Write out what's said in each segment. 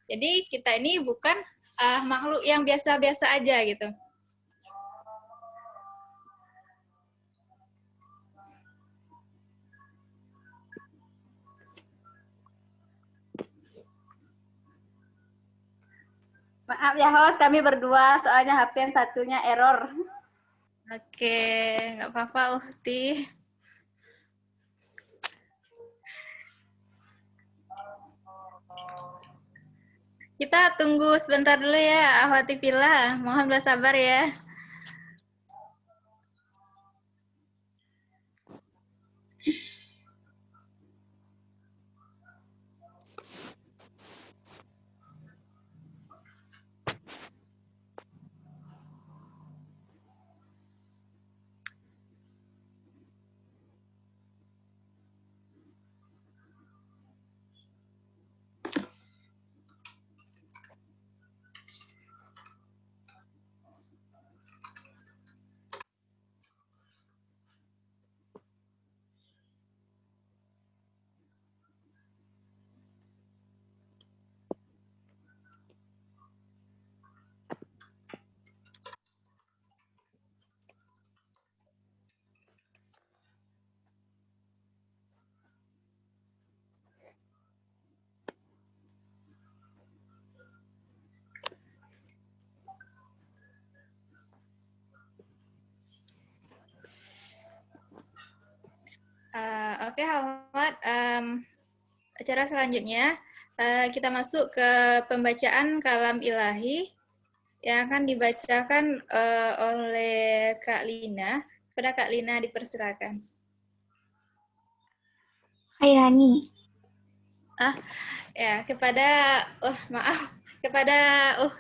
Jadi kita ini bukan makhluk yang biasa-biasa aja gitu. Maaf ya host, kami berdua soalnya HP yang satunya error. Oke, nggak apa-apa Uhti. Kita tunggu sebentar dulu ya, Ahwati Villa. Mohon bersabar ya. Oke, Ahmad. Acara selanjutnya kita masuk ke pembacaan kalam ilahi yang akan dibacakan oleh Kak Lina. Pada Kak Lina dipersilakan. Hai Rani. Ya, kepada kepada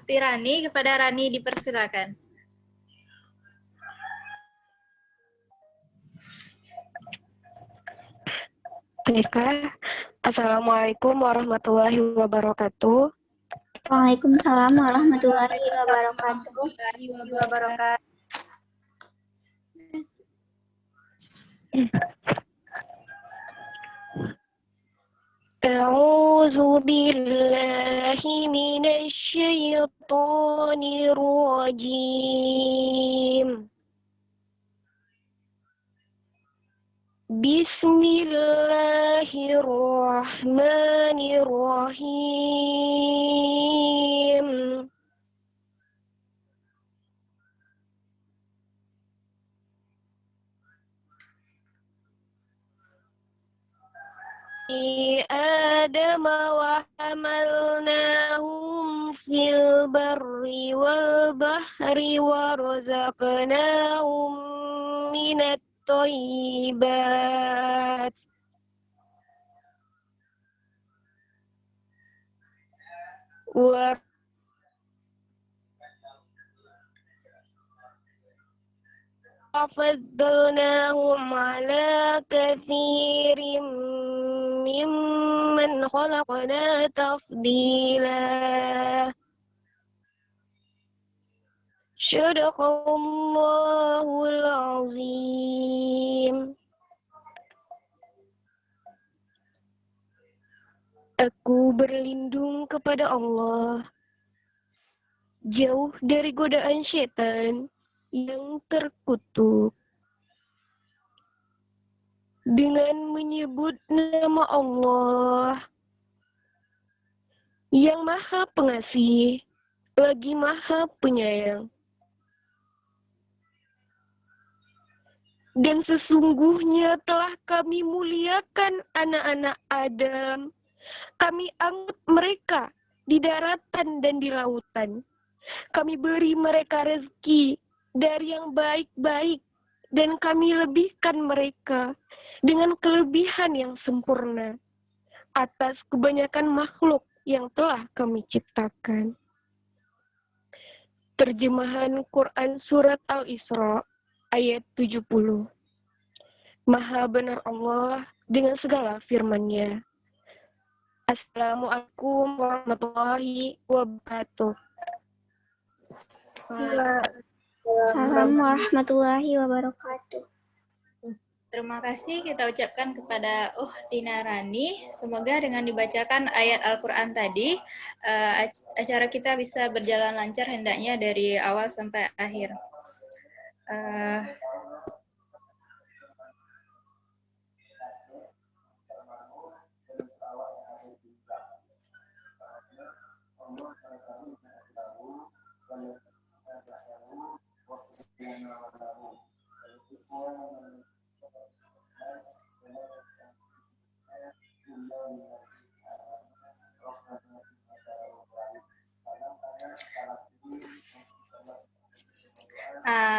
Tirani, kepada Rani dipersilakan. Baiklah, Assalamualaikum warahmatullahi wabarakatuh. Waalaikumsalam warahmatullahi wabarakatuh. A'udzu billahi minasy syaithanir rajim. Bismillahirrahmanirrahim. Adam wa hamalnahum fil barri wal bahri wa razaqnahum minat thayyibat. Wa faddalnahum ala katsirin mimman khalaqna tafdila. Shadaqallahul azim. Aku berlindung kepada Allah, jauh dari godaan setan yang terkutuk. Dengan menyebut nama Allah yang Maha Pengasih, lagi Maha Penyayang. Dan sesungguhnya telah kami muliakan anak-anak Adam. Kami angkat mereka di daratan dan di lautan. Kami beri mereka rezeki dari yang baik-baik, dan kami lebihkan mereka dengan kelebihan yang sempurna atas kebanyakan makhluk yang telah kami ciptakan. Terjemahan Quran Surat Al-Isra ayat 70. Maha benar Allah dengan segala firman-Nya. Assalamualaikum warahmatullahi wabarakatuh. Assalamualaikum warahmatullahi wabarakatuh. Terima kasih kita ucapkan kepada Tina Rani. Semoga dengan dibacakan ayat Al-Quran tadi, acara kita bisa berjalan lancar hendaknya dari awal sampai akhir.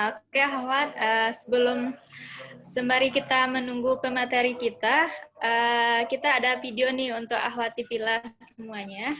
Oke, Ahmad, sebelum sembari kita menunggu pemateri kita, kita ada video nih untuk Ahwati Pila semuanya.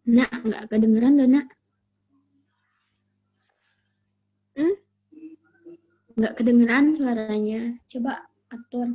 Nak, nggak kedengeran loh, Nak. Nggak kedengeran suaranya. Coba atur.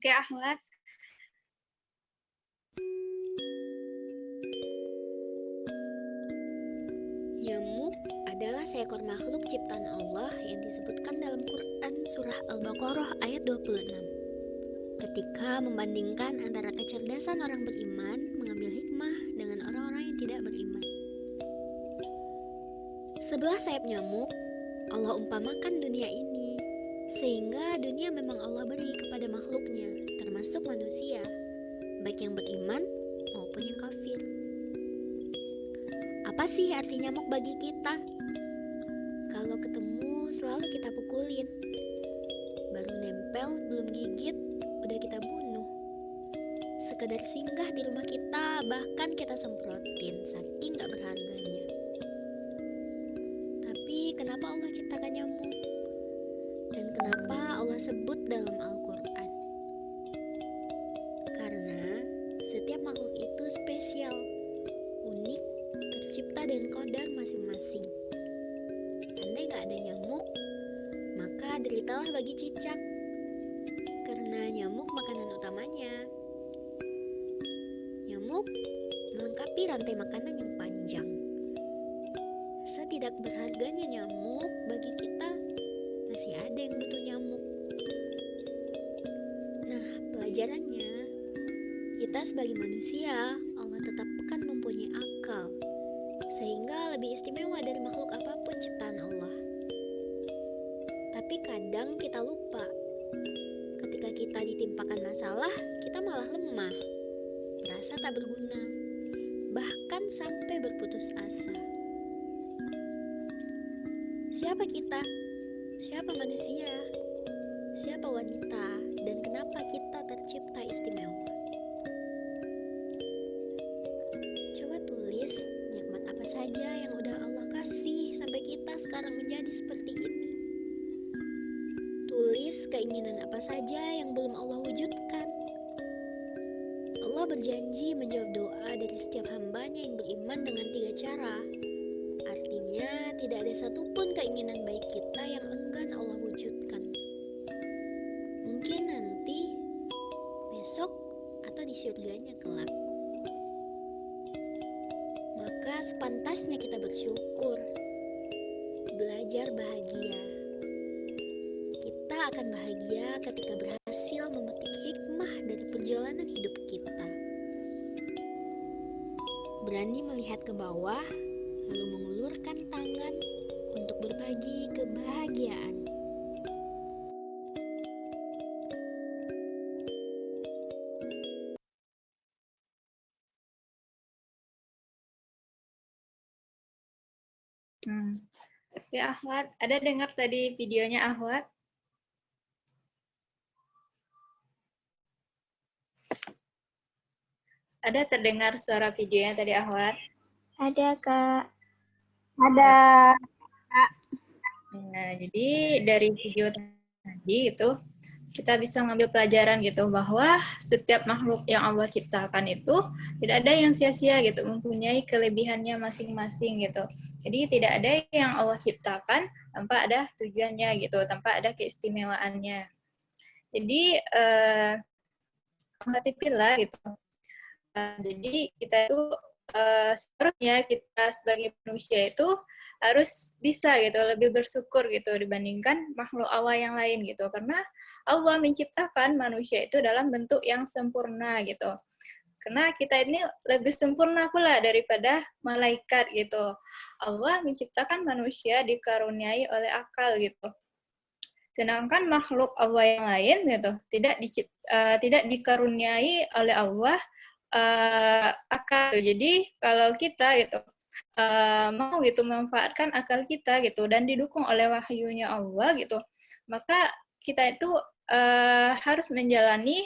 Oke, Ahmad. Nyamuk adalah seekor makhluk ciptaan Allah yang disebutkan dalam Quran Surah Al-Baqarah ayat 26. Ketika membandingkan antara kecerdasan orang beriman mengambil hikmah dengan orang-orang yang tidak beriman. Sebelah sayap nyamuk, Allah umpamakan dunia ini, sehingga dunia memang Allah beri kepada makhluknya, termasuk manusia, baik yang beriman maupun yang kafir. Apa sih arti nyamuk bagi kita? Kalau ketemu selalu kita pukulin, baru nempel belum gigit udah kita bunuh. Sekedar singgah di rumah kita bahkan kita semprotin saking gak berharganya. Tapi kenapa Allah ciptakan nyamuk? Dan kenapa Allah sebut dalam Al-Quran? Karena setiap makhluk itu spesial, unik, tercipta dengan kodar masing-masing. Andai gak ada nyamuk, maka deritalah bagi cicak, karena nyamuk makanan utamanya. Nyamuk melengkapi rantai makanan yang panjang. Setidak berharganya nyamuk bagi kita, masih ada yang butuh nyamuk. Nah, pelajarannya, kita sebagai manusia, Allah tetapkan mempunyai akal, sehingga lebih istimewa dari makhluk apapun ciptaan Allah. Tapi kadang kita lupa, ketika kita ditimpakan masalah, kita malah lemah, merasa tak berguna, bahkan sampai berputus asa. Siapa kita? Siapa manusia? Siapa wanita? Dan kenapa kita tercipta istimewa? Coba tulis nikmat apa saja yang udah Allah kasih sampai kita sekarang menjadi seperti ini. Tulis keinginan apa saja yang belum Allah wujudkan. Allah berjanji menjawab doa dari setiap hambanya yang beriman dengan 3 cara. Artinya tidak ada satupun keinginan baik kita yang enggan Allah wujudkan. Mungkin nanti, besok, atau di surganya kelak. Maka sepantasnya kita bersyukur, belajar bahagia. Kita akan bahagia ketika berhasil memetik hikmah dari perjalanan hidup kita. Berani melihat ke bawah, lalu mengulurkan tangan untuk berbagi kebahagiaan. Ya, Ahwat, ada dengar tadi videonya Ahwat? Ada terdengar suara videonya tadi Ahwat? Ada, Kak. Ada. Nah, jadi dari video tadi itu kita bisa ngambil pelajaran gitu bahwa setiap makhluk yang Allah ciptakan itu tidak ada yang sia-sia gitu, mempunyai kelebihannya masing-masing gitu. Jadi tidak ada yang Allah ciptakan tanpa ada tujuannya gitu, tanpa ada keistimewaannya. Jadi alhamdulillah gitu. Jadi kita itu seharusnya kita sebagai manusia itu harus bisa gitu lebih bersyukur gitu dibandingkan makhluk Allah yang lain gitu, karena Allah menciptakan manusia itu dalam bentuk yang sempurna gitu. Karena kita ini lebih sempurna pula daripada malaikat gitu. Allah menciptakan manusia dikaruniai oleh akal gitu. Sedangkan makhluk Allah yang lain gitu tidak dikaruniai oleh Allah akal. Jadi kalau kita gitu mau gitu memanfaatkan akal kita gitu dan didukung oleh wahyunya Allah gitu, maka kita itu harus menjalani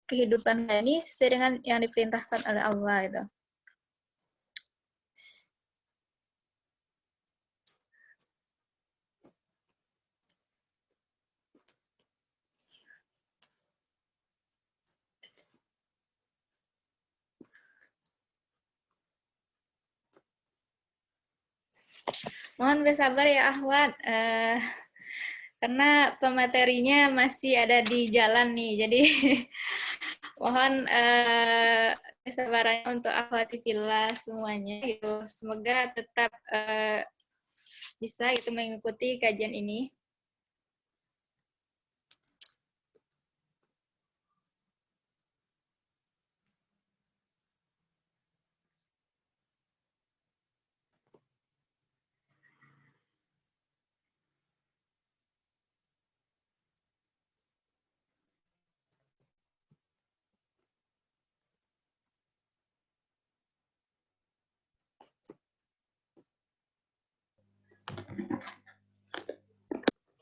kehidupan ini sesuai dengan yang diperintahkan oleh Allah gitu. Mohon bersabar ya Ahwat. karena pematerinya masih ada di jalan nih. Jadi mohon kesabarannya untuk akhwati fillah semuanya gitu. Semoga tetap bisa itu mengikuti kajian ini.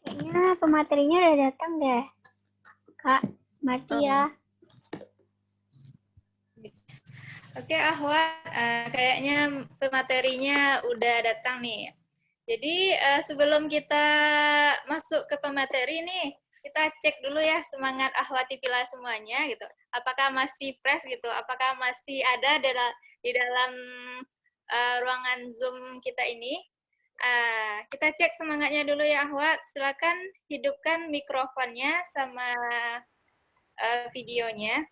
Kayaknya pematerinya udah datang deh, Kak Martia. Oke, Ahwat, kayaknya pematerinya udah datang nih. Jadi sebelum kita masuk ke pemateri nih, kita cek dulu ya semangat Ahwati Pila semuanya gitu. Apakah masih fresh gitu? Apakah masih ada di dalam ruangan Zoom kita ini? Kita cek semangatnya dulu ya Ahwat. Silakan hidupkan mikrofonnya sama videonya.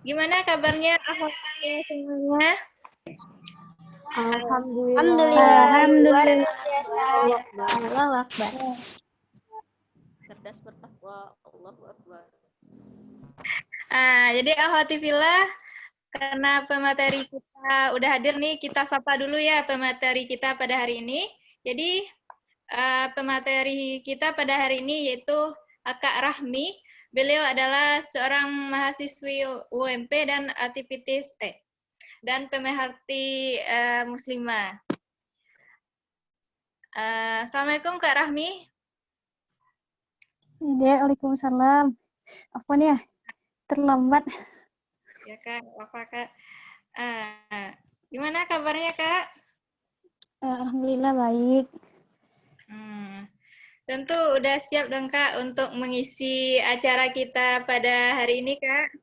Gimana kabarnya Ahwat semuanya? Alhamdulillah. Allahu Akbar. Cerdas bertakwa, Allahu Akbar. Jadi Ahwati Fillah, karena pemateri kita udah hadir nih, kita sapa dulu ya pemateri kita pada hari ini. Jadi pemateri kita pada hari ini yaitu Kak Rahmi. Beliau adalah seorang mahasiswi UMP dan aktivitis dan pemerhati muslimah. Assalamualaikum Kak Rahmi. Waalaikumsalam. Apa nih ya? Terlambat. Ya Kak, apa Kak? Gimana kabarnya Kak? Alhamdulillah baik. Tentu udah siap dong Kak untuk mengisi acara kita pada hari ini Kak.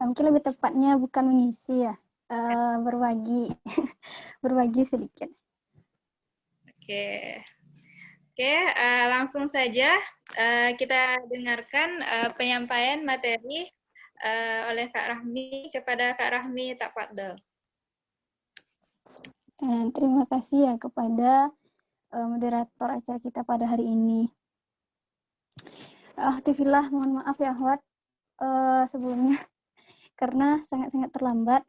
Mungkin lebih tepatnya bukan mengisi ya, berbagi, berbagi sedikit. Oke, langsung saja kita dengarkan penyampaian materi oleh Kak Rahmi kepada Kak Rahmi Tafadhol. Terima kasih ya kepada moderator acara kita pada hari ini. Alhamdulillah, mohon maaf ya Ahwat sebelumnya karena sangat-sangat terlambat.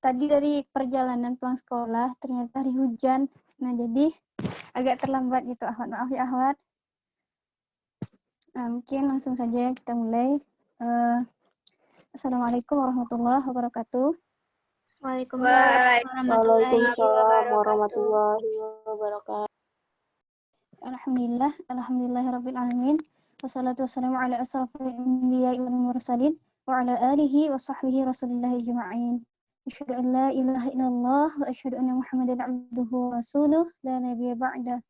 Tadi dari perjalanan pulang sekolah ternyata hari hujan, nah jadi agak terlambat gitu Ahwat. Maaf ya Ahwat. Mungkin langsung saja kita mulai. Assalamualaikum warahmatullahi wabarakatuh. Waalaikumsalam warahmatullahi wabarakatuh. Alhamdulillahirabbil alamin. Wassalatu wassalamu ala asrofil anbiya'i wal mursalin wa ala alihi wa sahbihi rasulillah ajma'in. Asyhadu an la ilaha illallah wa asyhadu anna Muhammadan abduhu wa rasuluh la nabiyya ba'da.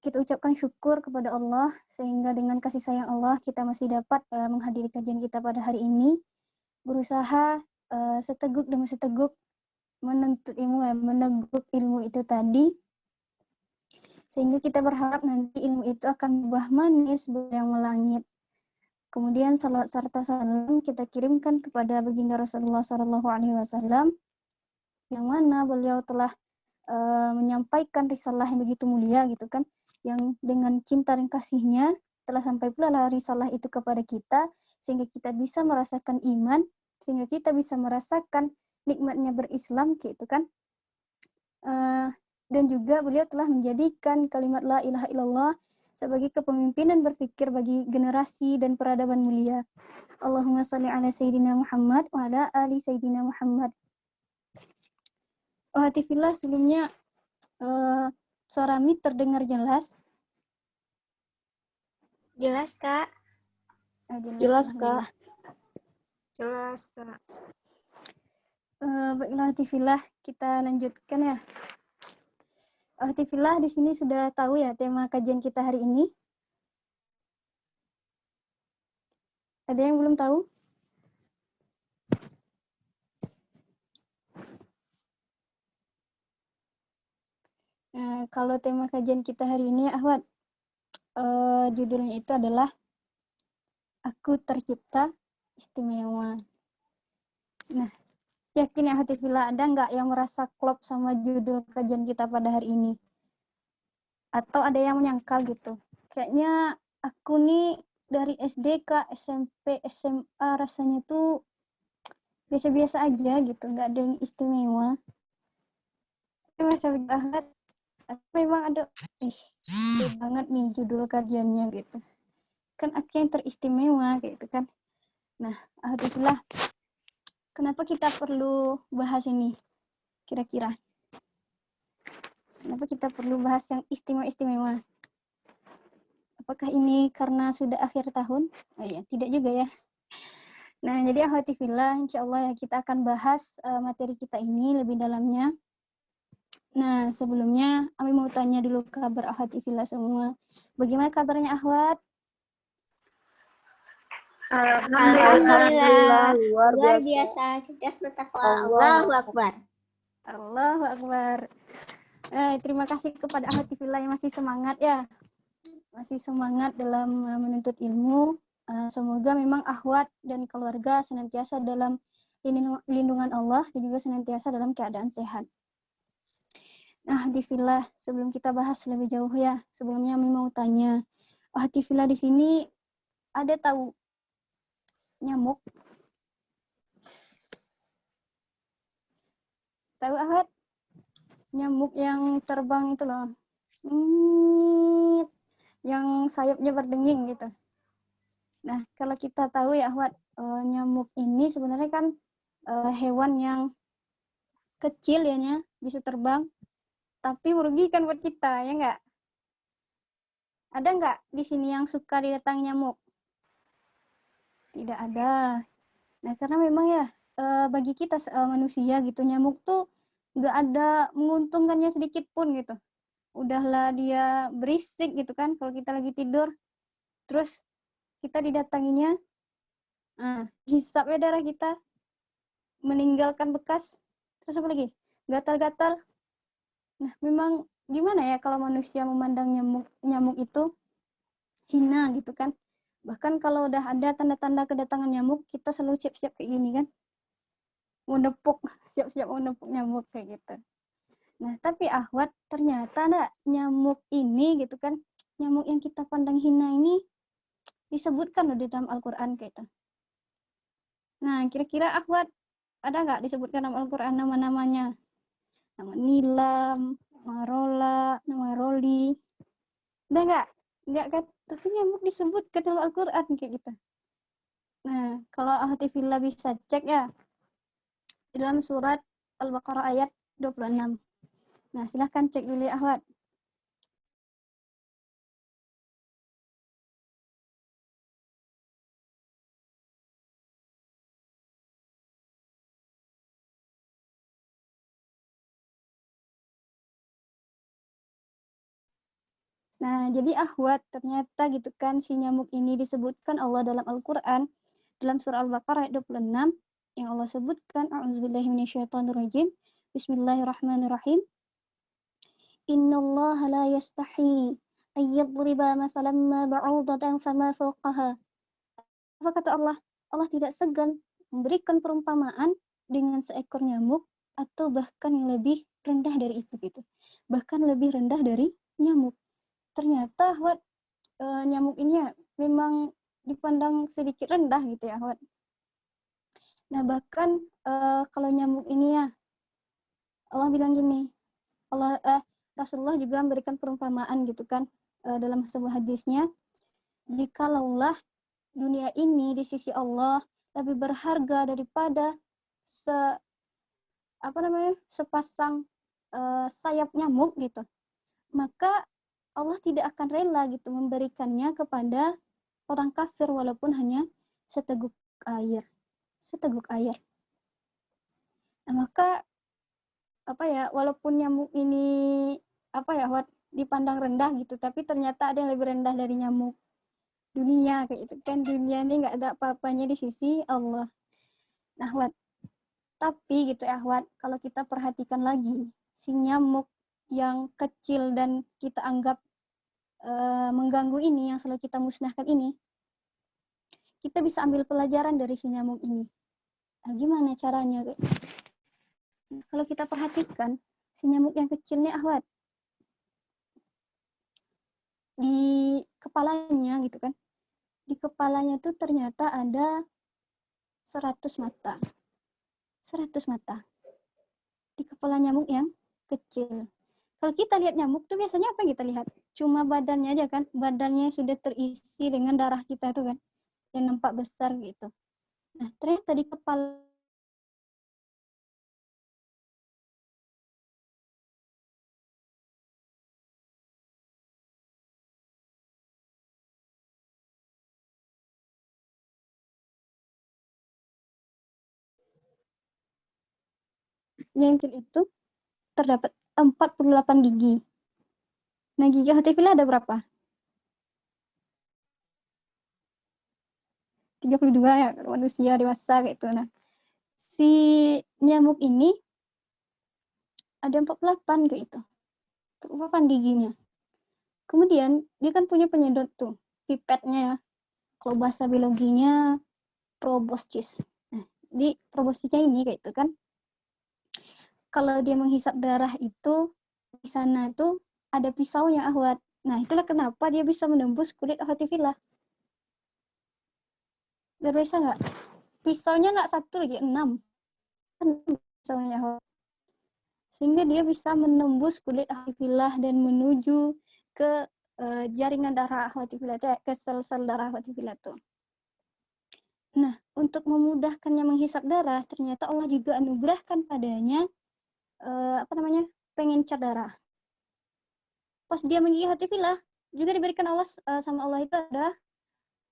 Kita ucapkan syukur kepada Allah sehingga dengan kasih sayang Allah kita masih dapat menghadiri kajian kita pada hari ini. Berusaha seteguk demi seteguk menuntut ilmu, meneguk ilmu itu tadi, sehingga kita berharap nanti ilmu itu akan berbuah manis yang melangit. Kemudian salawat serta salam kita kirimkan kepada baginda Rasulullah SAW, yang mana beliau telah menyampaikan risalah yang begitu mulia gitu kan, yang dengan cinta dan kasihnya telah sampai pula risalah itu kepada kita, sehingga kita bisa merasakan iman, sehingga kita bisa merasakan nikmatnya berislam gitu kan. Dan juga beliau telah menjadikan kalimat la ilaha illallah sebagai kepemimpinan berpikir bagi generasi dan peradaban mulia. Allahumma sholli ala sayyidina Muhammad wa ala ali sayyidina Muhammad. Hatifillah, sebelumnya suara Mi terdengar jelas? Jelas, Kak. Jelas Kak. Jelas Kak. Baiklah Hatifillah, kita lanjutkan ya. Hatifillah di sini sudah tahu ya tema kajian kita hari ini? Ada yang belum tahu? Nah, kalau tema kajian kita hari ini, Ahwat, judulnya itu adalah Aku Tercipta Istimewa. Nah, yakin ya hati Villa, ada nggak yang merasa klop sama judul kajian kita pada hari ini? Atau ada yang menyangkal gitu? Kayaknya aku nih dari SD ke SMP, SMA rasanya tuh biasa-biasa aja gitu, nggak ada yang istimewa. Tapi masa banget, memang ada, gede banget nih judul kajiannya gitu. Kan aku yang teristimewa gitu kan. Nah, alhamdulillah, kenapa kita perlu bahas ini kira-kira? Kenapa kita perlu bahas yang istimewa-istimewa? Apakah ini karena sudah akhir tahun? Oh iya, tidak juga ya. Nah, jadi alhamdulillah, insya Allah ya kita akan bahas materi kita ini lebih dalamnya. Nah, sebelumnya Ami mau tanya dulu kabar alhamdulillah semua. Bagaimana kabarnya Ahwat? Alhamdulillah. luar Luar biasa. biasa. Cerdas bertakwa. Allahu Akbar. Allahu Akbar. Terima kasih kepada alhamdulillah yang masih semangat ya. Masih semangat dalam menuntut ilmu. Semoga memang Ahwat dan keluarga senantiasa dalam lindungan Allah dan juga senantiasa dalam keadaan sehat. Nah, Alhamdulillah, sebelum kita bahas lebih jauh ya, sebelumnya Ami mau tanya, Alhamdulillah di sini ada tahu nyamuk? Tahu Ahwat? Nyamuk yang terbang itu loh. Yang sayapnya berdenging gitu. Nah, kalau kita tahu ya Ahwat, nyamuk ini sebenarnya kan hewan yang kecil ya nya, bisa terbang, tapi merugikan buat kita, ya enggak? Ada enggak di sini yang suka didatangi nyamuk? Tidak ada. Nah, karena memang ya bagi kita manusia gitu, nyamuk tuh enggak ada menguntungkannya sedikit pun gitu. Udahlah dia berisik gitu kan kalau kita lagi tidur. Terus kita didatanginya, hisapnya darah kita, meninggalkan bekas, terus apa lagi? Gatal-gatal. Nah, memang gimana ya kalau manusia memandang nyamuk itu hina gitu kan. Bahkan kalau udah ada tanda-tanda kedatangan nyamuk, kita selalu siap-siap kayak gini kan. Menepuk, siap-siap menepuk nyamuk kayak gitu. Nah, tapi Ahwat ternyata nyamuk ini gitu kan, nyamuk yang kita pandang hina ini disebutkan loh di dalam Al-Quran kayak itu. Nah, kira-kira Ahwat ada nggak disebutkan dalam Al-Quran nama-namanya? Nama Nilam, nama Rola, nama Roli. Udah nggak? Nggak kan? Tapi nyamuk disebutkan dalam Al-Quran kayak gitu. Nah, kalau Ahtifillah bisa cek ya, dalam surat Al-Baqarah ayat 26. Nah, silahkan cek dulu ya Ahwat. Nah, jadi Ahwat ternyata gitu kan si nyamuk ini disebutkan Allah dalam Al-Quran dalam surah Al-Baqarah ayat 26 yang Allah sebutkan a'udzubillahi minasyaitonirrajim bismillahirrahmanirrahim innallaha la yastahi ayyadriba masalan ma ba'udatan fama fawqaha. Apa kata Allah? Allah tidak segan memberikan perumpamaan dengan seekor nyamuk atau bahkan yang lebih rendah dari itu gitu. Bahkan lebih rendah dari nyamuk. Ternyata Ahwat nyamuk ini ya memang dipandang sedikit rendah gitu ya Ahwat. Nah bahkan kalau nyamuk ini ya Allah bilang gini, Rasulullah juga memberikan perumpamaan gitu kan dalam sebuah hadisnya, jikalaulah dunia ini di sisi Allah lebih berharga daripada sepasang sayap nyamuk gitu, maka Allah tidak akan rela gitu memberikannya kepada orang kafir walaupun hanya seteguk air. Nah, maka walaupun nyamuk ini dipandang rendah gitu, tapi ternyata ada yang lebih rendah dari nyamuk. Dunia kayak itu kan, dunia ini nggak ada apa-apanya di sisi Allah. Nah, tapi gitu ya Ahwat, kalau kita perhatikan lagi, si nyamuk yang kecil dan kita anggap mengganggu ini, yang selalu kita musnahkan ini, kita bisa ambil pelajaran dari si nyamuk ini. Nah, gimana caranya? Kalau kita perhatikan, si nyamuk yang kecil ini ahwat, di kepalanya gitu kan, di kepalanya tuh ternyata ada 100 mata. 100 mata. Di kepala nyamuk yang kecil. Kalau kita lihat nyamuk tuh biasanya apa yang kita lihat? Cuma badannya aja kan, badannya sudah terisi dengan darah kita tuh kan, yang nampak besar gitu. Nah, ternyata di kepala yang kecil itu terdapat 48 gigi. Nah, gigi Hatifillah ada berapa? 32 ya, manusia dewasa gitu. Nah, si nyamuk ini ada 48 kayak itu. 48 giginya. Kemudian dia kan punya penyedot tuh, pipetnya ya. Kalau bahasa biologinya proboscis. Nah, di proboscisnya ini kayak itu kan. Kalau dia menghisap darah itu di sana tuh ada pisaunya ahwat. Nah, itulah kenapa dia bisa menembus kulit Hatifillah. Gak bisa nggak? Pisaunya nggak satu lagi, 6. Pisaunya ahwat. Sehingga dia bisa menembus kulit Hatifillah dan menuju ke jaringan darah Hatifillah, ke sel-sel darah Hatifillah tuh. Nah, untuk memudahkannya menghisap darah, ternyata Allah juga anugerahkan padanya pengencer darah. Pas dia menggigit Hatifillah, juga diberikan Allah sama Allah itu ada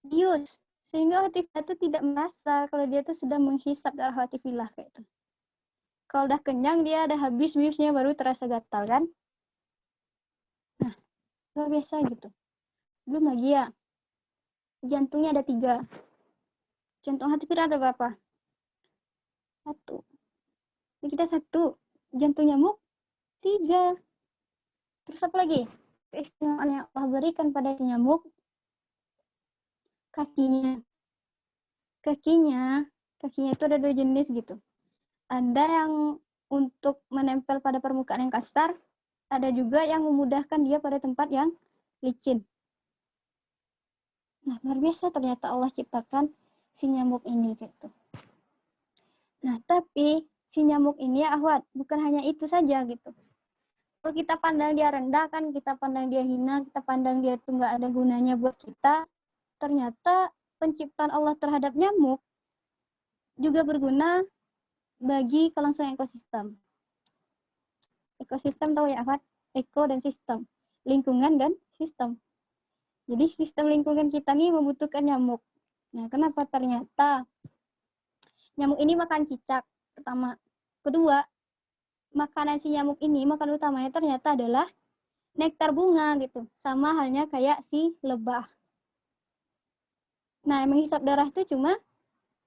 bius, sehingga Hatifillah itu tidak merasa kalau dia itu sedang menghisap darah Hatifillah kayak itu. Kalau udah kenyang, dia ada habis biusnya baru terasa gatal kan. Nah, luar biasa gitu. Belum lagi ya, jantungnya ada 3. Jantung Hatifillah ada berapa? 1. Ini kita 1. Jantung nyamuk 3. Terus apa lagi? Keistimewaan yang Allah berikan pada nyamuk, kakinya. Kakinya itu ada 2 jenis gitu. Ada yang untuk menempel pada permukaan yang kasar, ada juga yang memudahkan dia pada tempat yang licin. Nah, luar biasa ternyata Allah ciptakan si nyamuk ini gitu. Nah, tapi si nyamuk ini ya ahwat, bukan hanya itu saja gitu. Kalau kita pandang dia rendah kan, kita pandang dia hina, kita pandang dia itu nggak ada gunanya buat kita, ternyata penciptaan Allah terhadap nyamuk juga berguna bagi kelangsungan ekosistem. Ekosistem tahu ya ahwat? Eko dan sistem. Lingkungan dan sistem. Jadi sistem lingkungan kita nih membutuhkan nyamuk. Nah, kenapa? Ternyata nyamuk ini makan cicak, pertama. Kedua, makanan si nyamuk ini, makan utamanya ternyata adalah nektar bunga gitu. Sama halnya kayak si lebah. Nah, yang menghisap darah itu cuma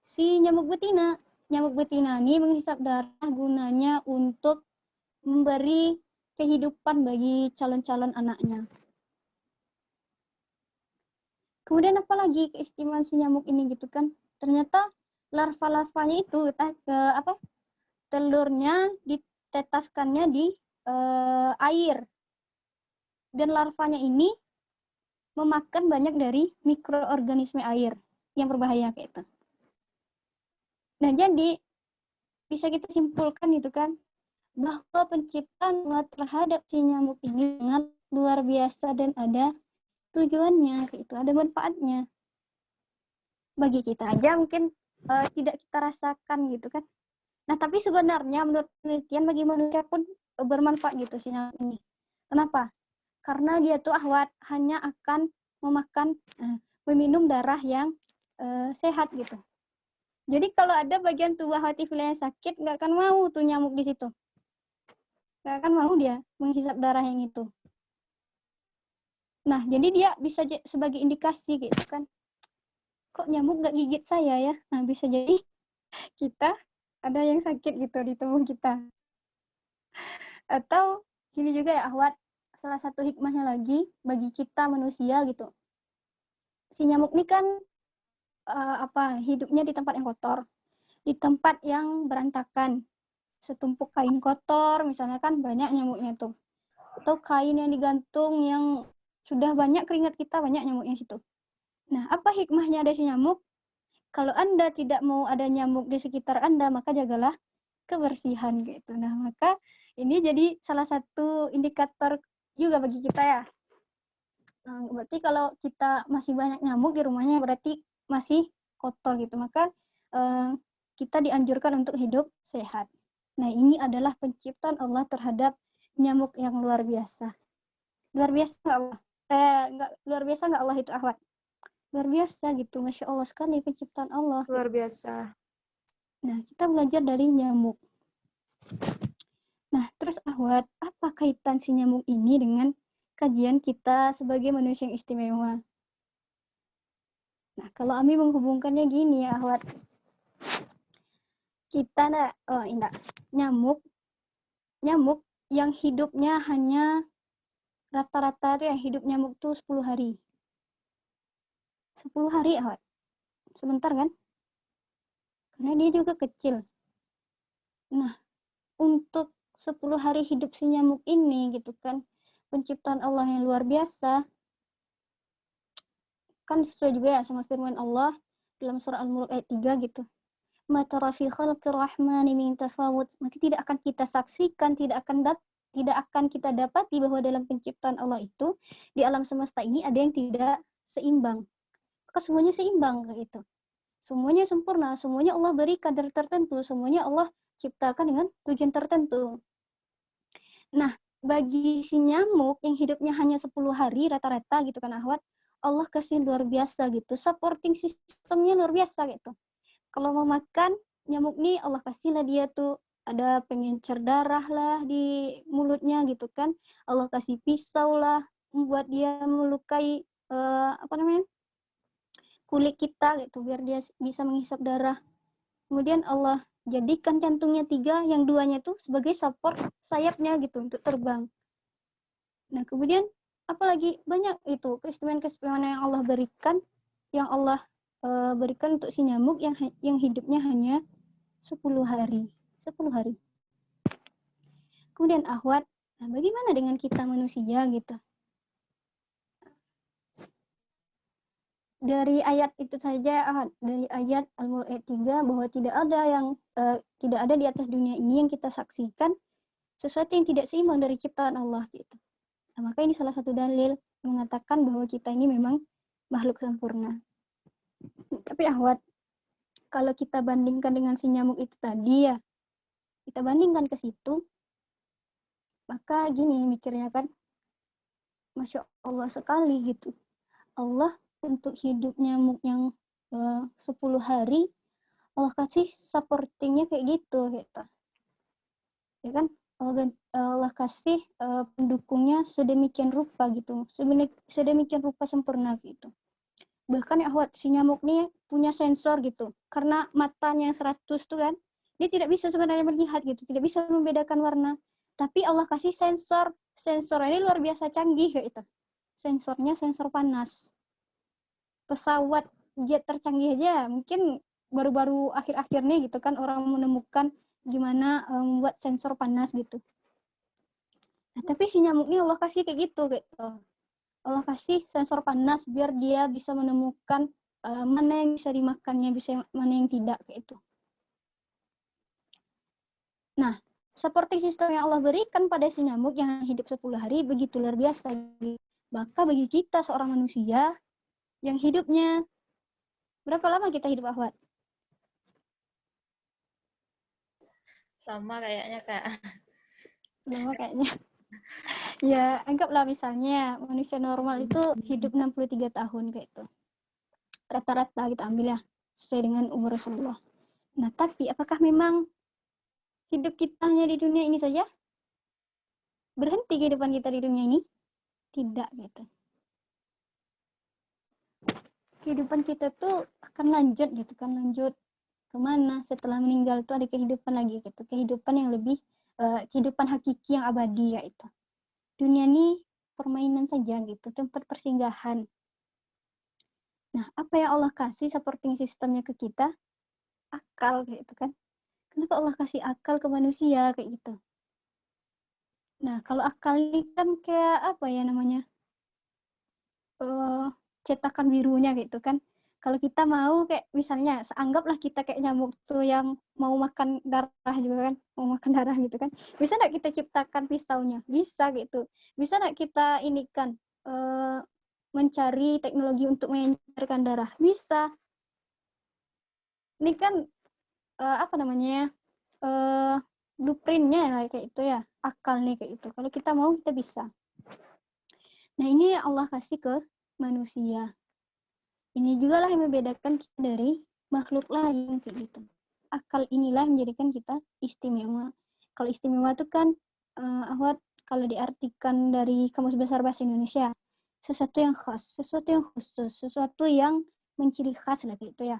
si nyamuk betina. Nyamuk betina ini menghisap darah gunanya untuk memberi kehidupan bagi calon-calon anaknya. Kemudian apalagi keistimewaan si nyamuk ini gitu kan? Ternyata larva-larvanya itu telurnya ditetaskannya di air. Dan larvanya ini memakan banyak dari mikroorganisme air yang berbahaya kayak itu. Nah, jadi bisa kita simpulkan gitu kan, bahwa penciptaan Allah terhadap si nyamuk ini sangat luar biasa dan ada tujuannya, itu ada manfaatnya. Bagi kita aja mungkin tidak kita rasakan gitu kan. Nah, tapi sebenarnya menurut penelitian bagi manusia pun bermanfaat gitu si nyamuk ini. Kenapa? Karena dia tuh ahwat hanya akan meminum darah yang sehat gitu. Jadi kalau ada bagian tubuh Hatifillah yang sakit, nggak akan mau tuh nyamuk di situ. Nggak akan mau dia menghisap darah yang itu. Nah, jadi dia bisa sebagai indikasi gitu kan. Kok nyamuk nggak gigit saya ya? Nah, bisa jadi kita ada yang sakit gitu di tubuh kita. Atau Gini juga ya Ahwat, salah satu hikmahnya lagi bagi kita manusia gitu. Si nyamuk ini kan hidupnya di tempat yang kotor, di tempat yang berantakan. Setumpuk kain kotor misalnya kan banyak nyamuknya tuh. Atau kain yang digantung yang sudah banyak keringat kita, banyak nyamuknya situ. Nah, apa hikmahnya ada si nyamuk? Kalau Anda tidak mau ada nyamuk di sekitar Anda, maka jagalah kebersihan gitu. Nah, maka ini jadi salah satu indikator juga bagi kita ya. Berarti kalau kita masih banyak nyamuk di rumahnya, berarti masih kotor gitu. Maka kita dianjurkan untuk hidup sehat. Nah, ini adalah penciptaan Allah terhadap nyamuk yang luar biasa. Luar biasa nggak Allah? Luar biasa nggak Allah itu Ahwat? Luar biasa gitu, Masya Allah sekali penciptaan Allah. Luar biasa. Nah, kita belajar dari nyamuk. Nah, terus Ahwat, apa kaitan si nyamuk ini dengan kajian kita sebagai manusia yang istimewa? Nah, kalau Ami menghubungkannya gini ya Ahwat. Kita nyamuk yang hidupnya hanya rata-rata tuh yang hidup nyamuk tuh 10 hari. 10 hari Ahwat. Sebentar kan? Karena dia juga kecil. Nah, untuk 10 hari hidup si nyamuk ini gitu kan, penciptaan Allah yang luar biasa, kan sesuai juga ya sama firman Allah dalam surah Al-Mulk ayat 3 gitu. Ma tara fi khalqir rahmani min tafawut. Maka tidak akan kita saksikan, tidak akan kita dapati bahwa dalam penciptaan Allah itu di alam semesta ini ada yang tidak seimbang. Maka semuanya seimbang kayak itu. Semuanya sempurna, semuanya Allah beri kadar tertentu, semuanya Allah ciptakan dengan tujuan tertentu. Nah, bagi si nyamuk yang hidupnya hanya 10 hari rata-rata gitu kan Ahwat, Allah kasih luar biasa gitu, supporting sistemnya luar biasa gitu. Kalau mau makan, nyamuk nih Allah kasihlah dia tuh ada pengencer darah lah di mulutnya gitu kan. Allah kasih pisau lah, membuat dia melukai kulit kita gitu, biar dia bisa menghisap darah. Kemudian Allah jadikan jantungnya 3, yang 2-nya itu sebagai support sayapnya gitu untuk terbang. Nah, kemudian apalagi banyak itu keistimewaan-keistimewaan yang Allah berikan, berikan untuk si nyamuk yang hidupnya hanya 10 hari. 10 hari. Kemudian Ahwat, nah bagaimana dengan kita manusia gitu? Dari ayat itu saja, dari ayat Al-Mulk ayat 3 bahwa tidak ada di atas dunia ini yang kita saksikan sesuatu yang tidak seimbang dari ciptaan Allah gitu. Nah, maka ini salah satu dalil mengatakan bahwa kita ini memang makhluk sempurna. Tapi Ahwat, kalau kita bandingkan dengan si nyamuk itu tadi ya, kita bandingkan ke situ, maka gini mikirnya kan, Masya Allah sekali gitu. Allah untuk hidup nyamuk yang 10 hari, Allah kasih supportingnya kayak gitu. Ya kan? Allah kasih pendukungnya sedemikian rupa gitu. Sedemikian rupa sempurna gitu. Bahkan ya Ahwat, si nyamuk nih punya sensor gitu. Karena matanya 100 tuh kan, dia tidak bisa sebenarnya melihat gitu, tidak bisa membedakan warna. Tapi Allah kasih sensor. Sensor ini luar biasa canggih kayak itu. Sensornya sensor panas. Pesawat jet tercanggih aja mungkin baru-baru akhir-akhir nih gitu kan orang menemukan gimana membuat sensor panas gitu. Nah, tapi si nyamuk ini Allah kasih kayak gitu. Allah kasih sensor panas biar dia bisa menemukan mana yang bisa dimakannya, mana yang tidak kayak itu. Nah, supporting system yang Allah berikan pada si nyamuk yang hidup 10 hari begitu luar biasa. Maka bagi kita seorang manusia yang hidupnya, berapa lama kita hidup Ahwat? Lama kayaknya Kak. Lama kayaknya. Ya, anggaplah misalnya manusia normal itu hidup 63 tahun kayak itu. Rata-rata kita ambil ya, sesuai dengan umur Rasulullah. Nah, tapi apakah memang hidup kita hanya di dunia ini saja? Berhenti kehidupan kita di dunia ini? Tidak gitu. Kehidupan kita tuh akan lanjut gitu kan, lanjut kemana setelah meninggal tuh ada kehidupan lagi gitu, kehidupan yang lebih kehidupan hakiki yang abadi yaitu. dunia ini permainan saja gitu, tempat persinggahan. Nah, apa yang Allah kasih supporting sistemnya ke kita? Akal gitu kan. Kenapa Allah kasih akal ke manusia kayak gitu? Nah, kalau akal ini kan kayak apa ya namanya? Cetakan birunya gitu kan. Kalau kita mau kayak misalnya, anggaplah kita kayak nyamuk tuh yang mau makan darah juga kan, mau makan darah gitu kan. Bisa nggak kita ciptakan pisaunya? Bisa gitu. Bisa nggak kita inikan mencari teknologi untuk mengeluarkan darah? Bisa. Ini kan apa namanya? Blueprintnya kayak itu ya, akal nih kayak itu. Kalau kita mau kita bisa. Nah, ini Allah kasih ke manusia. Ini juga lah yang membedakan kita dari makhluk lain kayak gitu. Akal inilah yang menjadikan kita istimewa. Kalau istimewa itu kan Ahwat, kalau diartikan dari Kamus Besar Bahasa Indonesia, sesuatu yang khas, sesuatu yang khusus, sesuatu yang menciri khas lah gitu ya.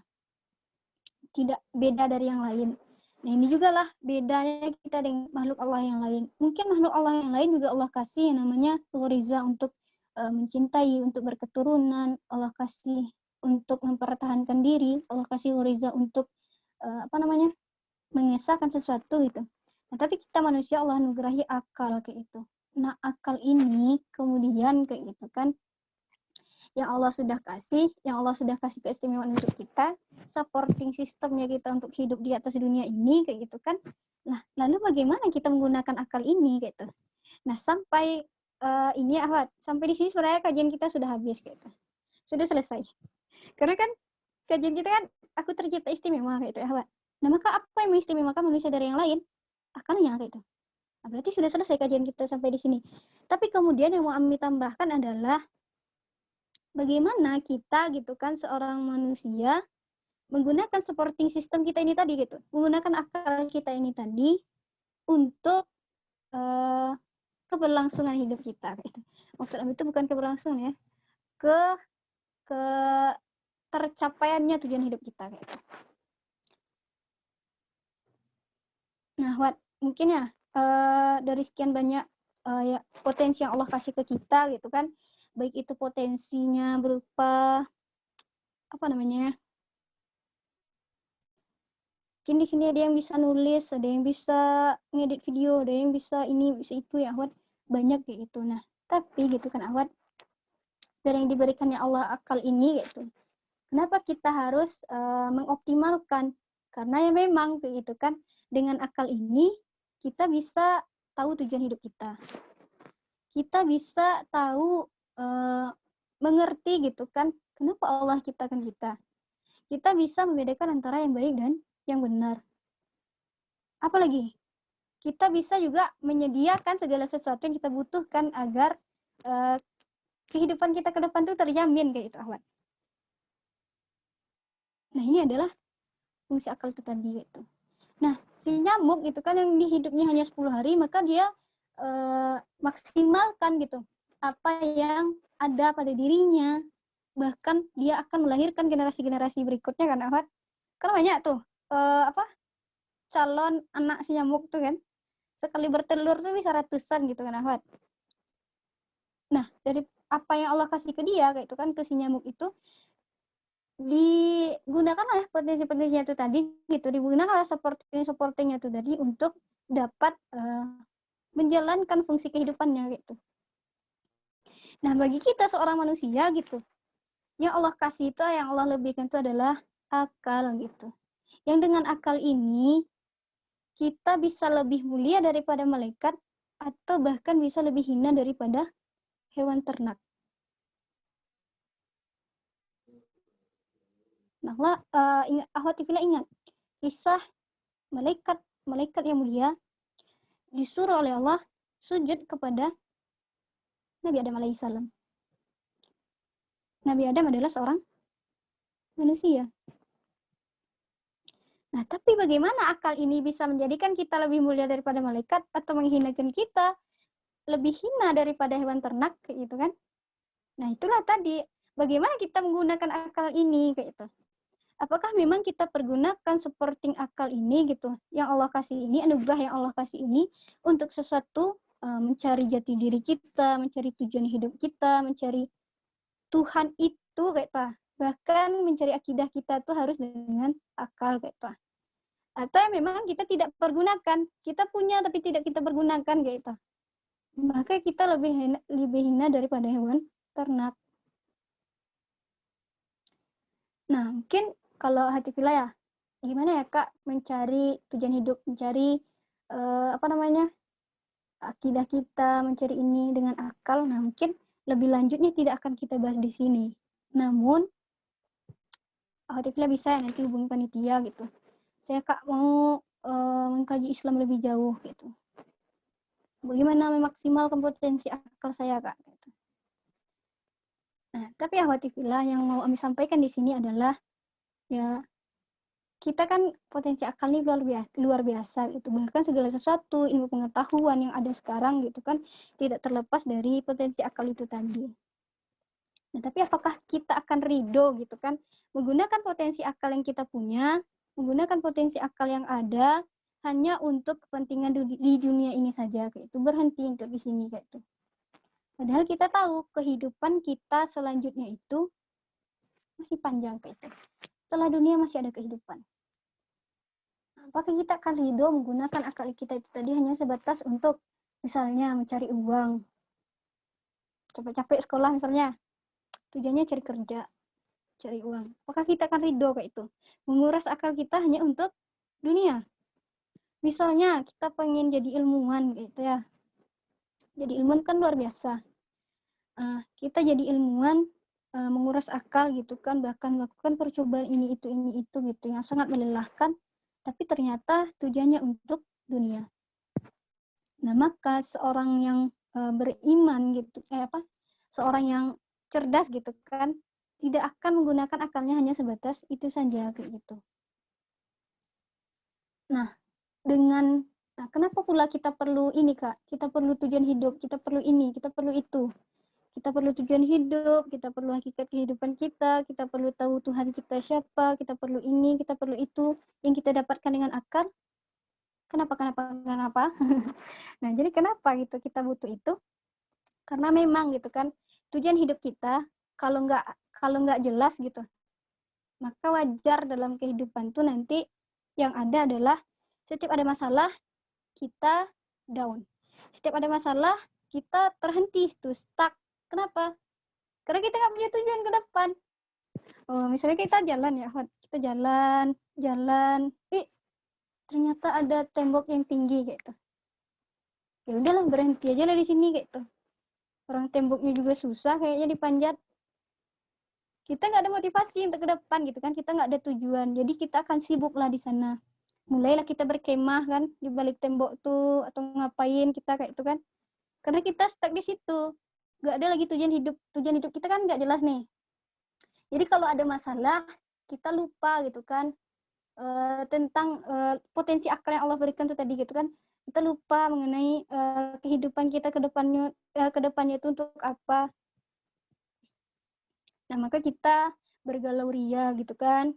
Tidak beda dari yang lain. Nah, ini juga lah bedanya kita dengan makhluk Allah yang lain. Mungkin makhluk Allah yang lain juga Allah kasih yang namanya ghariza untuk mencintai, untuk berketurunan, Allah kasih untuk mempertahankan diri, Allah kasih ghariza untuk mengesahkan sesuatu gitu. Nah, tapi kita manusia Allah anugerahi akal kayak itu. Nah, akal ini kemudian kayak gitu kan, yang Allah sudah kasih keistimewaan untuk kita, supporting sistemnya kita untuk hidup di atas dunia ini kayak gitu kan. Nah, lalu bagaimana kita menggunakan akal ini gitu. Nah, sampai ini Ahwat, sampai di sini sebenarnya kajian kita sudah habis gitu. Sudah selesai. Karena kan kajian kita kan aku tercipta istimewa kayak itu Ahwat. Nah, maka apa yang mengistimewakan manusia dari yang lain? Akalnya kayak itu. Nah, berarti sudah selesai kajian kita sampai di sini. Tapi kemudian yang mau Ami tambahkan adalah bagaimana kita gitu kan seorang manusia menggunakan supporting system kita ini tadi gitu, menggunakan akal kita ini tadi untuk keberlangsungan hidup kita gitu. Maksud Ami itu bukan keberlangsungan ya, ke tercapaiannya tujuan hidup kita gitu. Nah, mungkin ya dari sekian banyak ya potensi yang Allah kasih ke kita gitu kan, baik itu potensinya berupa apa namanya? Mungkin di sini ada yang bisa nulis, ada yang bisa ngedit video, ada yang bisa ini, bisa itu ya, Ahwat. Banyak kayak gitu. Nah, tapi gitu kan Ahwat, dari yang diberikannya Allah akal ini gitu. Kenapa kita harus mengoptimalkan? Karena ya memang kayak gitu kan, dengan akal ini kita bisa tahu tujuan hidup kita. Kita bisa tahu mengerti gitu kan, kenapa Allah ciptakan kita. Kita bisa membedakan antara yang baik dan yang benar. Apalagi kita bisa juga menyediakan segala sesuatu yang kita butuhkan agar kehidupan kita ke depan itu terjamin kayak itu Ahwat. Nah, ini adalah fungsi akal itu tadi gitu. Nah, si nyamuk itu kan yang di hidupnya hanya 10 hari, maka dia maksimalkan gitu apa yang ada pada dirinya. Bahkan dia akan melahirkan generasi-generasi berikutnya kan Ahwat. Karena banyak tuh calon anak si nyamuk tuh kan, sekali bertelur tuh bisa ratusan gitu kan Ahwat. Nah, dari apa yang Allah kasih ke dia kayak itu kan, ke si nyamuk itu digunakanlah potensi-potensinya itu tadi gitu, digunakanlah supportingnya itu tadi untuk dapat menjalankan fungsi kehidupannya gitu. Nah, bagi kita seorang manusia gitu, yang Allah kasih itu, yang Allah lebihkan itu adalah akal gitu. Yang dengan akal ini kita bisa lebih mulia daripada malaikat, atau bahkan bisa lebih hina daripada hewan ternak. Nah, Ahwatifillah ingat kisah malaikat yang mulia disuruh oleh Allah sujud kepada Nabi Adam alaihissalam. Nabi Adam adalah seorang manusia. Nah, tapi bagaimana akal ini bisa menjadikan kita lebih mulia daripada malaikat, atau menghinakan kita lebih hina daripada hewan ternak kayak gitu kan? Nah, itulah tadi bagaimana kita menggunakan akal ini kayak itu. Apakah memang kita pergunakan supporting akal ini gitu, yang Allah kasih ini, anugerah yang Allah kasih ini untuk sesuatu mencari jati diri kita, mencari tujuan hidup kita, mencari Tuhan itu kayak ta. Bahkan mencari akidah kita tuh harus dengan akal kayak ta. Atau memang kita tidak pergunakan, kita punya tapi tidak kita pergunakan kayak ta. Maka kita lebih hina daripada hewan ternak. Nah, mungkin kalau hati ya, gimana ya Kak mencari tujuan hidup, mencari akidah kita, mencari ini dengan akal. Nah, mungkin lebih lanjutnya tidak akan kita bahas di sini. Namun, Alhamdulillah bisa nanti hubungi panitia gitu. Saya Kak mau mengkaji Islam lebih jauh gitu. Bagaimana memaksimalkan potensi akal saya Kak? Gitu. Nah, tapi Alhamdulillah yang mau kami sampaikan di sini adalah ya kita kan potensi akal ini luar biasa gitu. Bahkan segala sesuatu ilmu pengetahuan yang ada sekarang gitu kan tidak terlepas dari potensi akal itu tadi. Nah, tapi apakah kita akan ridho gitu kan menggunakan potensi akal yang kita punya, menggunakan potensi akal yang ada hanya untuk kepentingan di dunia ini saja kayak itu, berhenti untuk di sini kayak itu. Padahal kita tahu kehidupan kita selanjutnya itu masih panjang kayak itu. Setelah dunia masih ada kehidupan. Apakah kita akan ridho menggunakan akal kita itu tadi hanya sebatas untuk misalnya mencari uang, capek-capek sekolah misalnya, tujuannya cari kerja, cari uang. Apakah kita akan ridho kayak itu? Menguras akal kita hanya untuk dunia. Misalnya kita pengen jadi ilmuwan gitu ya. Jadi ilmuwan kan luar biasa. Kita jadi ilmuwan, menguras akal gitu kan, bahkan melakukan percobaan ini itu gitu yang sangat melelahkan, tapi ternyata tujuannya untuk dunia. Nah, maka seorang yang beriman gitu, seorang yang cerdas gitu kan, tidak akan menggunakan akalnya hanya sebatas itu saja kayak gitu. Nah, kenapa pula kita perlu ini Kak? Kita perlu tujuan hidup, kita perlu ini, kita perlu itu. Kita perlu tujuan hidup, kita perlu hakikat kehidupan kita perlu tahu Tuhan kita siapa, kita perlu ini, kita perlu itu, yang kita dapatkan dengan akal. Kenapa? Nah, jadi kenapa gitu kita butuh itu? Karena memang gitu kan, tujuan hidup kita kalau nggak jelas gitu, maka wajar dalam kehidupan tuh nanti yang ada adalah setiap ada masalah kita down. Setiap ada masalah kita terhenti, stuck. Kenapa? Karena kita nggak punya tujuan ke depan. Misalnya kita jalan ya, kita jalan, ternyata ada tembok yang tinggi kayak gitu. Ya udahlah berhenti aja lah di sini kayak gitu. Orang temboknya juga susah kayaknya dipanjat. Kita nggak ada motivasi untuk ke depan gitu kan, kita nggak ada tujuan. Jadi kita akan sibuk lah di sana. Mulailah kita berkemah kan di balik tembok tuh atau ngapain kita kayak itu kan. Karena kita stuck di situ. Nggak ada lagi tujuan hidup kita kan nggak jelas nih. Jadi kalau ada masalah kita lupa gitu kan tentang potensi akal yang Allah berikan tuh tadi gitu kan, kita lupa mengenai kehidupan kita ke depannya itu untuk apa. Nah, maka kita bergalau ria gitu kan,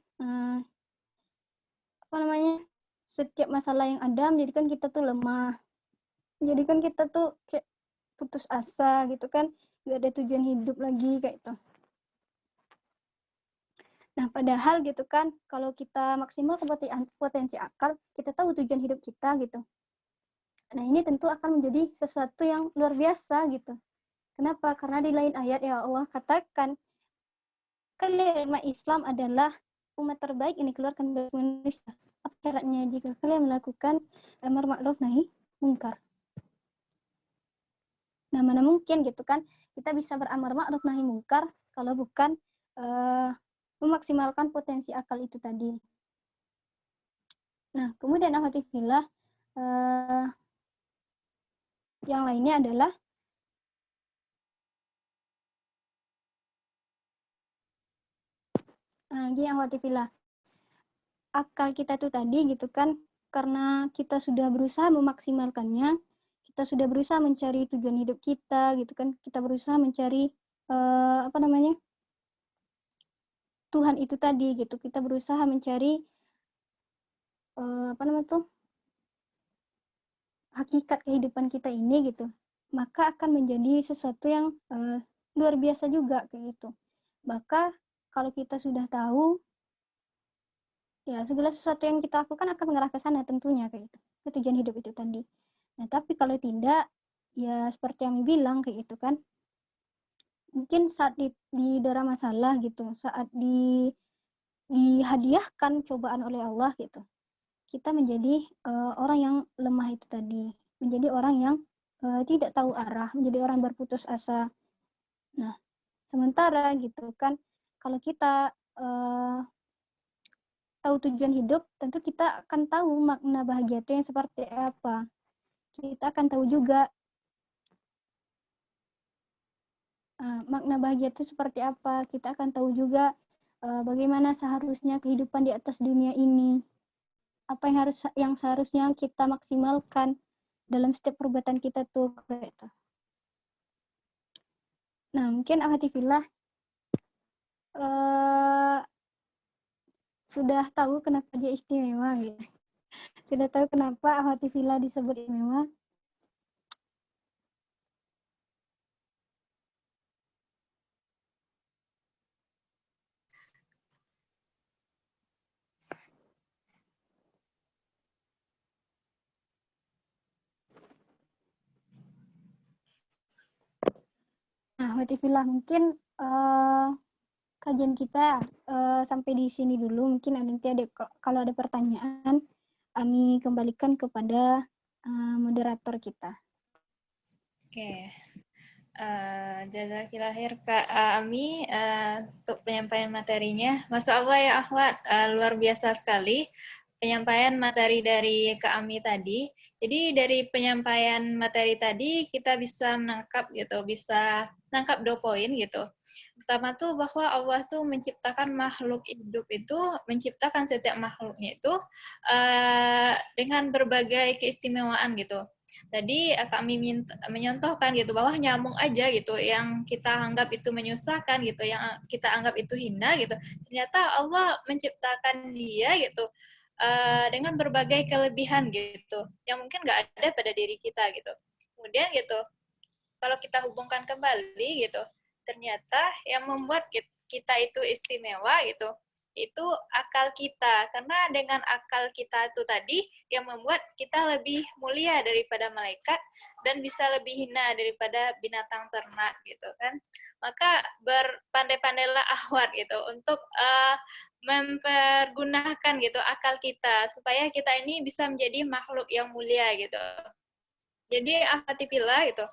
setiap masalah yang ada menjadikan kita tuh lemah, menjadikan kita tuh kayak putus asa gitu kan, nggak ada tujuan hidup lagi kayak itu. Nah, padahal gitu kan, kalau kita maksimal potensi akal, kita tahu tujuan hidup kita gitu. Nah, ini tentu akan menjadi sesuatu yang luar biasa gitu. Kenapa? Karena di lain ayat ya Allah katakan, kalimat Islam adalah umat terbaik ini keluarkan dari manusia. Apa syaratnya jika kalian melakukan amar ma'ruf nahi mungkar? Nah, mana mungkin gitu kan, kita bisa beramar ma'ruf nahi mungkar kalau bukan memaksimalkan potensi akal itu tadi. Nah, kemudian alhamdulillah yang lainnya adalah gini alhamdulillah, akal kita tuh tadi gitu kan, karena kita sudah berusaha memaksimalkannya, kita sudah berusaha mencari tujuan hidup kita gitu kan, kita berusaha mencari Tuhan itu tadi gitu, kita berusaha mencari hakikat kehidupan kita ini gitu, maka akan menjadi sesuatu yang luar biasa juga kayak gitu. Maka kalau kita sudah tahu, ya segala sesuatu yang kita lakukan akan mengarah ke sana tentunya kayak gitu, ke tujuan hidup itu tadi. Nah, tapi kalau tidak, ya seperti yang bilang kayak gitu kan, mungkin saat didera masalah gitu, saat dihadiahkan cobaan oleh Allah gitu, kita menjadi orang yang lemah itu tadi, menjadi orang yang tidak tahu arah, menjadi orang berputus asa. Nah, sementara gitu kan, kalau kita tahu tujuan hidup, tentu kita akan tahu makna bahagia itu yang seperti apa. Kita akan tahu juga makna bahagia itu seperti apa. Kita akan tahu juga bagaimana seharusnya kehidupan di atas dunia ini. Apa yang seharusnya kita maksimalkan dalam setiap perbuatan kita tuh gitu. Nah, mungkin alhamdulillah sudah tahu kenapa dia istimewa gitu. Sudah tahu kenapa alhamdulillah disebut istimewa. Nah, alhamdulillah mungkin kajian kita sampai di sini dulu. Mungkin nanti kalau ada pertanyaan, kami kembalikan kepada moderator kita. Oke. Jazakillahir Kak Ami untuk penyampaian materinya. Masya Allah ya Ahwat, luar biasa sekali penyampaian materi dari Kak Ami tadi. Jadi dari penyampaian materi tadi kita bisa menangkap gitu, bisa menangkap 2 poin gitu. Pertama tuh bahwa Allah tuh menciptakan makhluk hidup itu, menciptakan setiap makhluknya itu dengan berbagai keistimewaan gitu. Tadi kami menyontohkan gitu bahwa nyamuk aja gitu yang kita anggap itu menyusahkan gitu, yang kita anggap itu hina gitu, ternyata Allah menciptakan dia gitu dengan berbagai kelebihan gitu yang mungkin nggak ada pada diri kita gitu. Kemudian gitu kalau kita hubungkan kembali gitu, ternyata yang membuat kita itu istimewa gitu itu akal kita, karena dengan akal kita itu tadi yang membuat kita lebih mulia daripada malaikat dan bisa lebih hina daripada binatang ternak gitu kan. Maka berpandai-pandailah ahwat gitu untuk mempergunakan gitu akal kita supaya kita ini bisa menjadi makhluk yang mulia gitu. Jadi ahwatifillah gitu.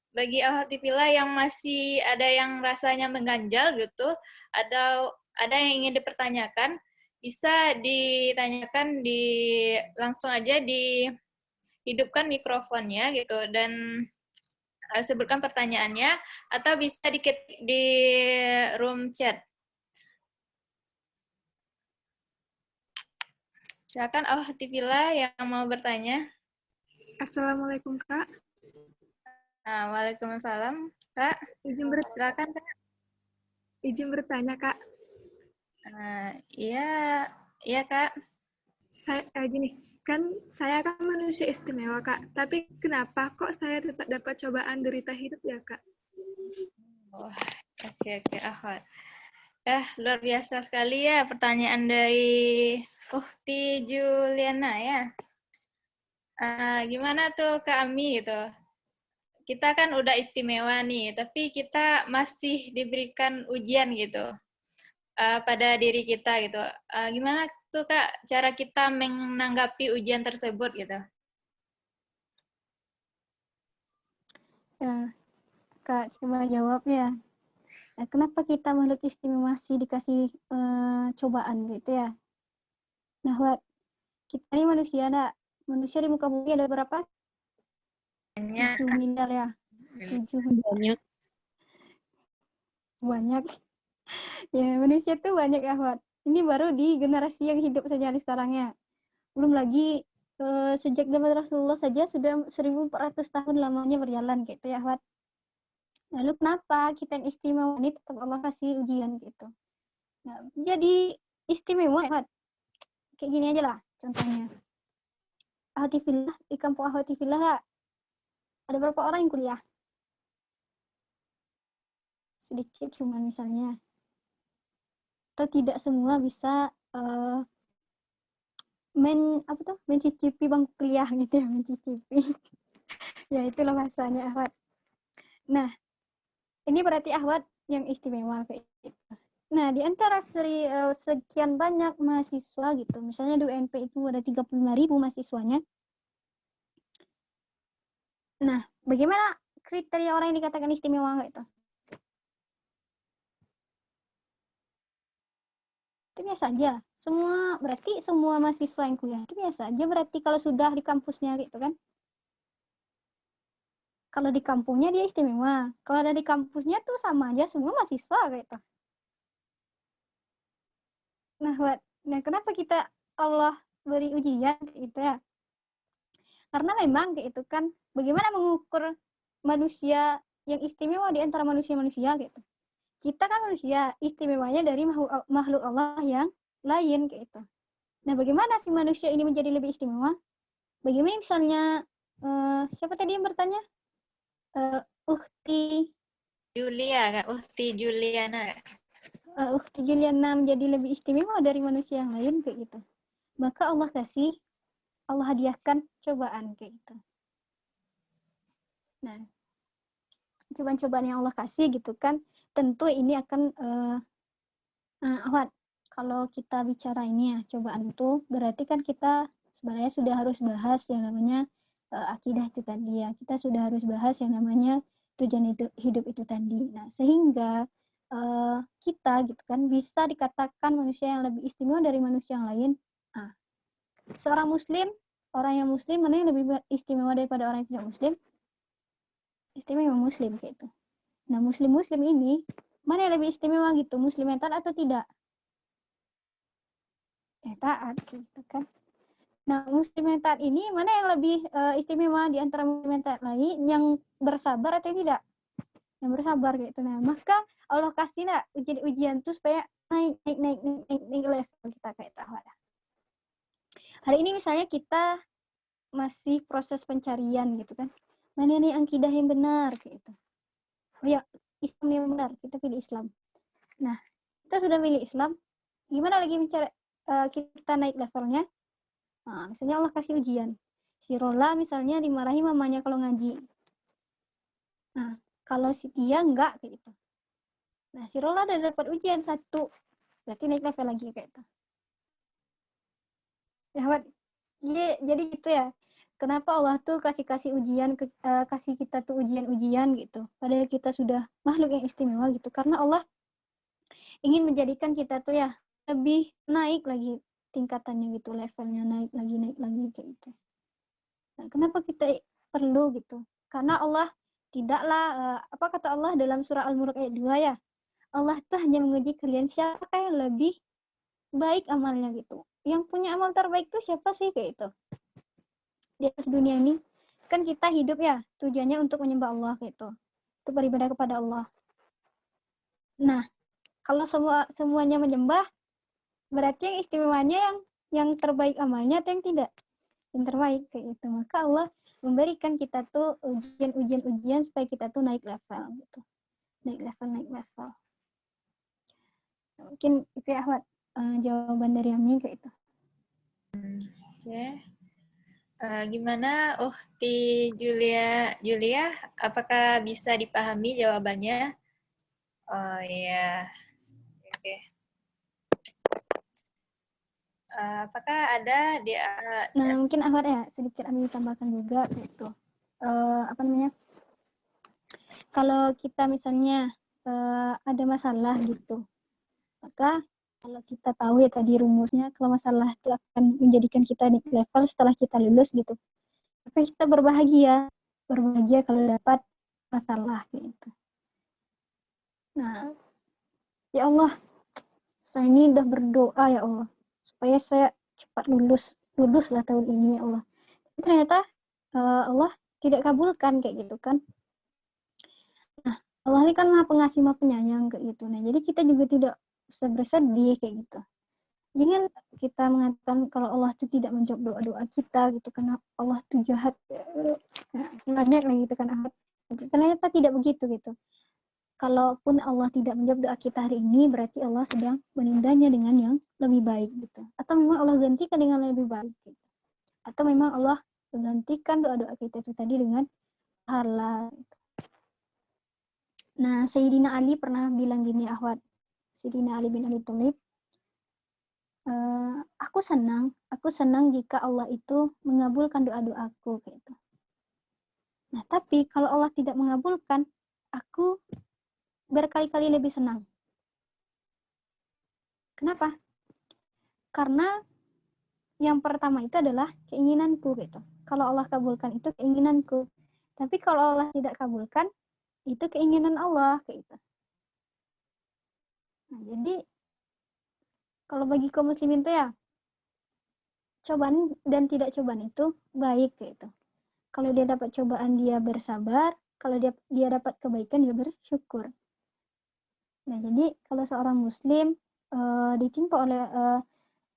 Bagi ahwatifillah yang masih ada yang rasanya mengganjal gitu, atau ada yang ingin dipertanyakan, bisa ditanyakan langsung aja dihidupkan mikrofonnya gitu dan sebutkan pertanyaannya, atau bisa di room chat. Silakan ahwatifillah yang mau bertanya. Assalamualaikum Kak. Waalaikumsalam Kak. Silakan Kak. Izin bertanya Kak. Iya Kak. Gini, kan saya kan manusia istimewa Kak, tapi kenapa kok saya tetap dapat cobaan derita hidup ya Kak? Oke, Ahwat. Luar biasa sekali ya pertanyaan dari Ukti Juliana ya. Gimana tuh Kak Ami gitu? Kita kan udah istimewa nih, tapi kita masih diberikan ujian gitu pada diri kita gitu. Gimana tuh Kak cara kita menanggapi ujian tersebut gitu? Ya, Kak, coba jawab ya. Nah, kenapa kita makhluk istimewa masih dikasih cobaan gitu ya? Nah, kita ini manusia di muka bumi ada berapa? 7 miliar ya. 7 miliar. Banyak. Ya, manusia tuh banyak ya, Ahwat. Ini baru di generasi yang hidup saja di sekarangnya. Belum lagi sejak zaman Rasulullah saja sudah 1400 tahun lamanya berjalan gitu ya, Ahwat. Lalu kenapa kita yang istimewa ini tetap Allah kasih ujian gitu? Nah, jadi istimewa, Ahwat. Kayak gini aja lah contohnya. Ahwati fillah, di kampung Ahwati fillah ada berapa orang yang kuliah? Sedikit cuma misalnya. Atau tidak semua bisa mencicipi bangku kuliah gitu ya, mencicipi. Ya itulah bahasanya Ahwat. Nah, ini berarti Ahwat yang istimewa kayak gitu. Nah, di antara sekian banyak mahasiswa gitu, misalnya di UNP itu ada 35.000 mahasiswanya. Nah, bagaimana kriteria orang yang dikatakan istimewa gitu? Itu biasa aja. Berarti semua mahasiswa yang kuliah itu biasa aja berarti kalau sudah di kampusnya gitu kan. Kalau di kampungnya dia istimewa. Kalau ada di kampusnya tuh sama aja semua mahasiswa gitu. Nah, kenapa kita Allah beri ujian gitu ya? Karena memang kayak itu kan bagaimana mengukur manusia yang istimewa di antara manusia-manusia gitu. Kita kan manusia, istimewanya dari makhluk Allah yang lain kayak itu. Nah, bagaimana si manusia ini menjadi lebih istimewa? Bagaimana misalnya siapa tadi yang bertanya? Ukti Julia, Kak. Juliana. Ukti Juliana menjadi lebih istimewa dari manusia yang lain kayak gitu. Maka Allah hadiahkan cobaan kayak gitu. Nah, cobaan-cobaan yang Allah kasih gitu kan, tentu ini akan Ahwat, kalau kita bicara ini ya cobaan itu berarti kan kita sebenarnya sudah harus bahas yang namanya akidah itu tadi ya. Kita sudah harus bahas yang namanya tujuan hidup itu tadi. Nah, sehingga kita gitu kan bisa dikatakan manusia yang lebih istimewa dari manusia yang lain. Nah, seorang muslim, orang yang muslim mana yang lebih istimewa daripada orang yang tidak muslim? Istimewa muslim kayak itu. Nah, muslim ini mana yang lebih istimewa gitu? Muslim yang taat atau tidak? Taat gitu kan. Nah, muslim yang taat ini mana yang lebih istimewa di antara muslim yang taat lain, yang bersabar atau tidak? Yang bersabar gitu. Nah, maka Allah kasih ujian tuh supaya naik level kita kayak tahu. Hari ini misalnya kita masih proses pencarian gitu kan. Mana nih akidah yang benar kayak gitu. Oh ya, Islam yang benar, kita pilih Islam. Nah, kita sudah pilih Islam, gimana lagi mencari kita naik levelnya? Nah, misalnya Allah kasih ujian. Si Rola misalnya dimarahi mamanya kalau ngaji. Nah, kalau si Tia enggak kayak gitu. Nah, si Rola udah dapat ujian 1. Berarti naik level lagi kayak itu. Ya, jadi gitu ya. Kenapa Allah tuh kasih ujian, kasih kita tuh ujian-ujian gitu. Padahal kita sudah makhluk yang istimewa gitu. Karena Allah ingin menjadikan kita tuh ya lebih naik lagi tingkatannya gitu, levelnya naik lagi kayak gitu. Nah, kenapa kita perlu gitu? Karena Allah tidaklah, apa kata Allah dalam surah Al-Mulk ayat 2 ya? Allah tuh hanya menguji kalian siapa yang lebih baik amalnya gitu. Yang punya amal terbaik tuh siapa sih kayak itu? Di atas dunia ini kan kita hidup ya tujuannya untuk menyembah Allah gitu, untuk beribadah kepada Allah. Nah, kalau semuanya menyembah, berarti yang istimewanya yang terbaik amalnya atau yang tidak? Yang terbaik kayak gitu. Maka Allah memberikan kita tuh ujian supaya kita tuh naik level gitu. Naik level. Mungkin itu ya Ahmad, jawaban dari Ami kayak itu. Oke. Gimana Ukti Julia, apakah bisa dipahami jawabannya? Oh iya, oke. Apakah ada di? Nah, mungkin Ahmad ya sedikit Ami tambahkan juga gitu. Apa namanya? Kalau kita misalnya ada masalah gitu, maka kalau kita tahu ya tadi rumusnya, kalau masalah itu akan menjadikan kita di level setelah kita lulus gitu. Maka kita berbahagia kalau dapat masalah gitu. Nah, ya Allah, saya ini udah berdoa ya Allah, supaya saya cepat luluslah tahun ini ya Allah. Tapi ternyata Allah tidak kabulkan kayak gitu kan. Nah, Allah ini kan Maha Pengasih, Maha Penyayang kayak gitu. Nah, jadi kita juga tidak usah bersedih kayak gitu. Jangan kita mengatakan kalau Allah itu tidak menjawab doa-doa kita gitu, karena Allah itu jahat. Banyak lagi gitu kan. Ternyata tidak begitu gitu. Kalaupun Allah tidak menjawab doa kita hari ini, berarti Allah sedang menundanya dengan yang lebih baik gitu. Atau memang Allah gantikan dengan lebih baik gitu. Atau memang Allah menggantikan doa-doa kita itu tadi dengan pahala. Gitu. Nah, Sayyidina Ali pernah bilang gini, Ahwat. Sayyidina Ali bin Abi Thalib, aku senang jika Allah itu mengabulkan doa-doaku gitu. Nah, tapi kalau Allah tidak mengabulkan, aku berkali-kali lebih senang. Kenapa? Karena yang pertama itu adalah keinginanku gitu. Kalau Allah kabulkan itu keinginanku. Tapi kalau Allah tidak kabulkan, itu keinginan Allah gitu. Nah, jadi kalau bagi kaum muslimin itu ya, cobaan dan tidak cobaan itu baik gitu. Kalau dia dapat cobaan dia bersabar, kalau dia dapat kebaikan dia bersyukur. Nah, jadi kalau seorang muslim ditimpa oleh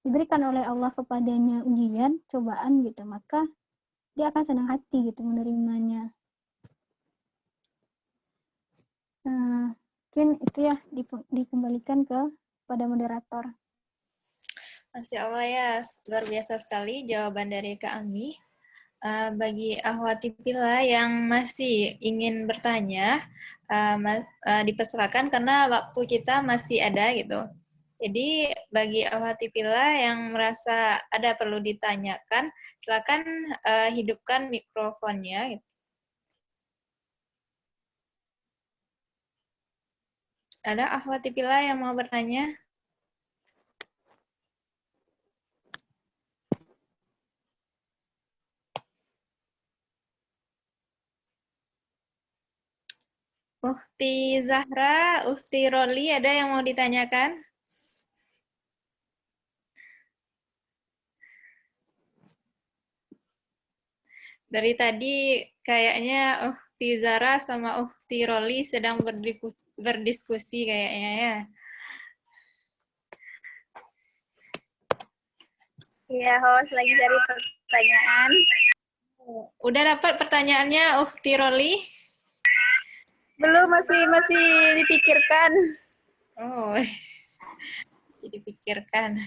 diberikan oleh Allah kepadanya ujian, cobaan gitu, maka dia akan senang hati gitu menerimanya. Nah, mungkin itu ya dikembalikan pada moderator. Masya Allah ya, luar biasa sekali jawaban dari Kak Ami. Bagi Ahwati Pila yang masih ingin bertanya, dipersilakan karena waktu kita masih ada gitu. Jadi bagi Ahwati Pila yang merasa ada perlu ditanyakan, silakan hidupkan mikrofonnya. Gitu. Ada Ahwati Pila yang mau bertanya? Uhti Zahra, Uhti Roli, ada yang mau ditanyakan? Dari tadi kayaknya Uhti Zahra sama Uhti Roli sedang berdiskusi kayaknya ya. Iya, host lagi cari pertanyaan. Udah dapat pertanyaannya Uhti Roli? Belum, masih dipikirkan. Oh, masih dipikirkan.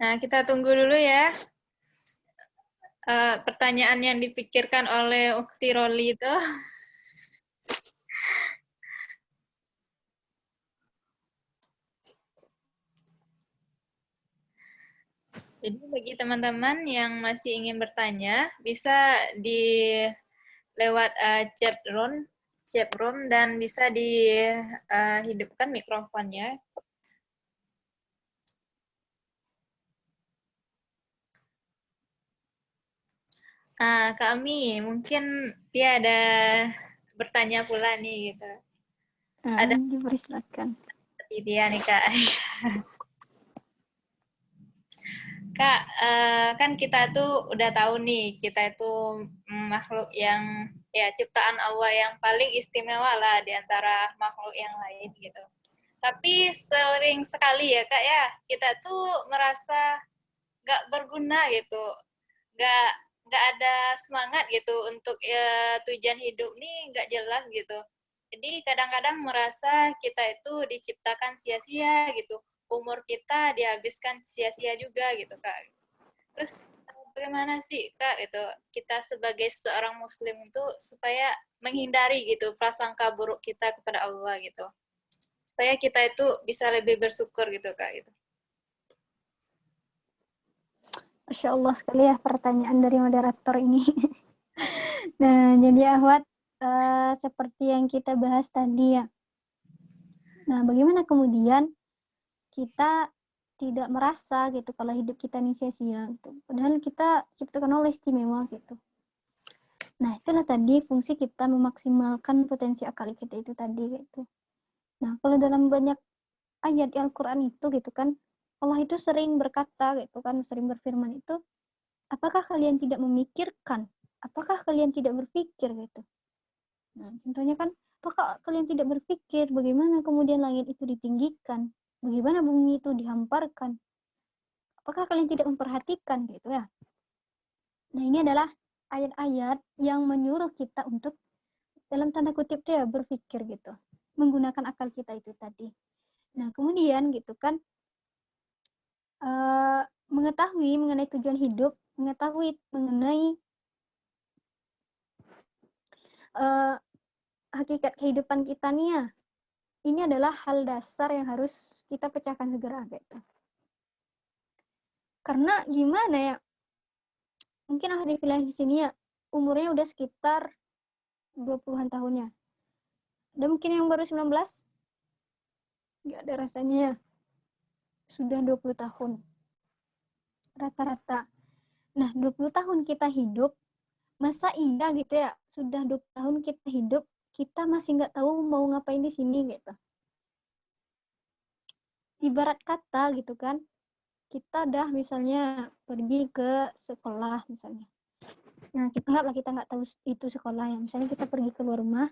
Nah, kita tunggu dulu ya. Pertanyaan yang dipikirkan oleh Uhti Roli itu. Jadi bagi teman-teman yang masih ingin bertanya, bisa di lewat chat room dan bisa dihidupkan mikrofonnya. Kami mungkin dia ada bertanya pula nih gitu. Ada Dipersilakan. dia nih Kak. Kak, kan kita tuh udah tahu nih, kita itu makhluk yang, ya ciptaan Allah yang paling istimewa lah di antara makhluk yang lain gitu. Tapi sering sekali ya Kak ya, kita tuh merasa nggak berguna gitu, nggak ada semangat gitu untuk tujuan hidup nih nggak jelas gitu. Jadi kadang-kadang merasa kita itu diciptakan sia-sia gitu, umur kita dihabiskan sia-sia juga gitu Kak. Terus bagaimana sih Kak gitu kita sebagai seorang muslim itu supaya menghindari gitu prasangka buruk kita kepada Allah gitu. Supaya kita itu bisa lebih bersyukur gitu Kak gitu. Masya Allah sekali ya pertanyaan dari moderator ini. Nah, jadi Ahwat, seperti yang kita bahas tadi ya. Nah, bagaimana kemudian kita tidak merasa gitu kalau hidup kita ini sia-sia gitu. Padahal kita ciptakan Allah istimewa gitu. Nah, itulah tadi fungsi kita memaksimalkan potensi akal kita itu tadi gitu. Nah, kalau dalam banyak ayat Al-Quran itu gitu kan, Allah itu sering berkata gitu kan, sering berfirman itu, apakah kalian tidak memikirkan? Apakah kalian tidak berpikir gitu? Nah, contohnya kan Apakah kalian tidak berpikir bagaimana kemudian langit itu ditinggikan? Bagaimana bumi itu dihamparkan? Apakah kalian tidak memperhatikan gitu ya? Nah, ini adalah ayat-ayat yang menyuruh kita untuk dalam tanda kutip ya berpikir gitu. Menggunakan akal kita itu tadi. Nah, kemudian gitu kan mengetahui mengenai tujuan hidup, mengetahui mengenai hakikat kehidupan kita nih ya. Ini adalah hal dasar yang harus kita pecahkan segera gitu. Karena gimana ya? Mungkin ahli filah di sini ya umurnya udah sekitar 20-an tahunnya. Ada mungkin yang baru 19? Nggak ada rasanya ya. Sudah 20 tahun. Rata-rata. Nah, 20 tahun kita hidup, masa iya gitu ya, sudah 20 tahun kita hidup, kita masih nggak tahu mau ngapain di sini gitu. Ibarat kata gitu kan, kita dah misalnya pergi ke sekolah misalnya. Nah, kita nggak tahu itu sekolah ya. Misalnya kita pergi keluar rumah,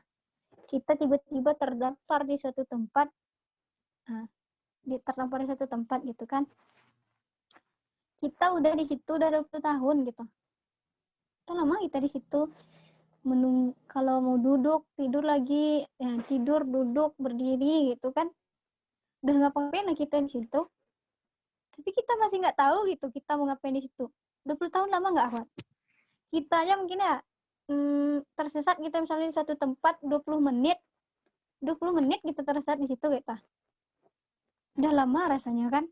kita tiba-tiba terdaftar di satu tempat, terdampar di satu tempat gitu kan. Kita udah di situ udah 20 tahun gitu. Udah lama kita di situ. Kalau mau duduk, tidur lagi, ya tidur, duduk, berdiri gitu kan. Udah ngapain lah kita di situ. Tapi kita masih nggak tahu gitu kita mau ngapain di situ. 20 tahun lama nggak, Ahmad? Kita aja mungkin ya tersesat kita misalnya di satu tempat 20 menit kita tersesat di situ gitu. Udah lama rasanya kan.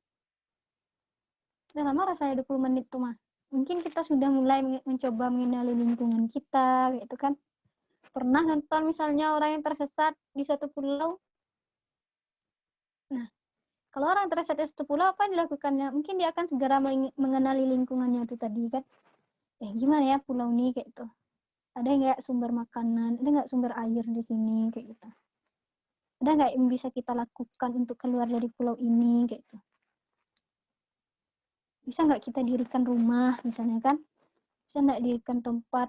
Udah lama rasanya 20 menit tuh mah. Mungkin kita sudah mulai mencoba mengenali lingkungan kita gitu kan. Pernah nonton misalnya orang yang tersesat di satu pulau. Nah, kalau orang tersesat di satu pulau apa yang dilakukannya? Mungkin dia akan segera mengenali lingkungannya itu tadi kan. Gimana ya pulau ini kayak gitu. Ada nggak sumber makanan, ada nggak sumber air di sini kayak gitu. Ada nggak yang bisa kita lakukan untuk keluar dari pulau ini kayak gitu. Bisa nggak kita dirikan rumah misalnya kan? Bisa nggak dirikan tempat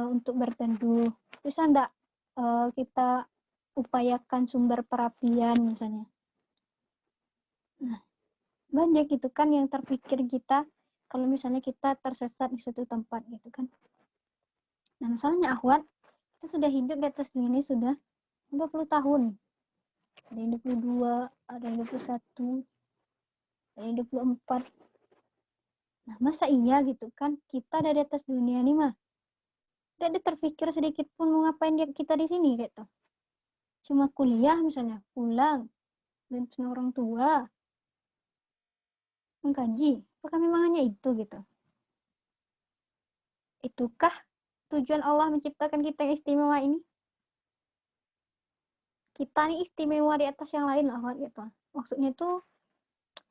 untuk berteduh? Bisa nggak kita upayakan sumber perapian misalnya? Nah, banyak gitu kan yang terpikir kita kalau misalnya kita tersesat di suatu tempat gitu kan. Nah, misalnya akhwat, kita sudah hidup di atas dunia ini sudah 20 tahun. Ada yang 22, ada yang 21, ada yang 24. Nah, masa iya gitu kan kita ada di atas dunia ini mah tidak ada terpikir sedikit pun mau ngapain kita di sini gitu. Cuma kuliah misalnya, pulang, dan orang tua, mengkaji. Apakah memang hanya itu gitu? Itukah tujuan Allah menciptakan kita yang istimewa ini? Kita nih istimewa di atas yang lain lah gitu. Maksudnya tuh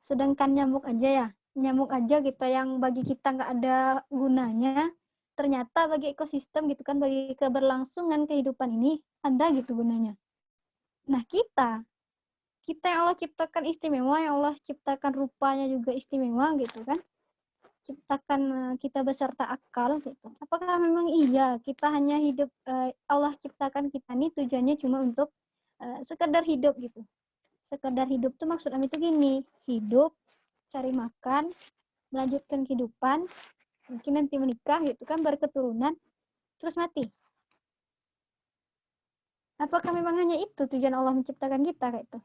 sedangkan nyamuk aja gitu yang bagi kita nggak ada gunanya, ternyata bagi ekosistem gitu kan, bagi keberlangsungan kehidupan ini ada gitu gunanya. Nah, kita yang Allah ciptakan istimewa, yang Allah ciptakan rupanya juga istimewa gitu kan, ciptakan kita beserta akal gitu. Apakah memang iya kita hanya hidup, Allah ciptakan kita nih tujuannya cuma untuk sekedar hidup gitu. Sekedar hidup tuh maksudnya itu gini, hidup, cari makan, melanjutkan kehidupan, mungkin nanti menikah gitu kan, berketurunan, terus mati. Apakah memang hanya itu tujuan Allah menciptakan kita kayak itu?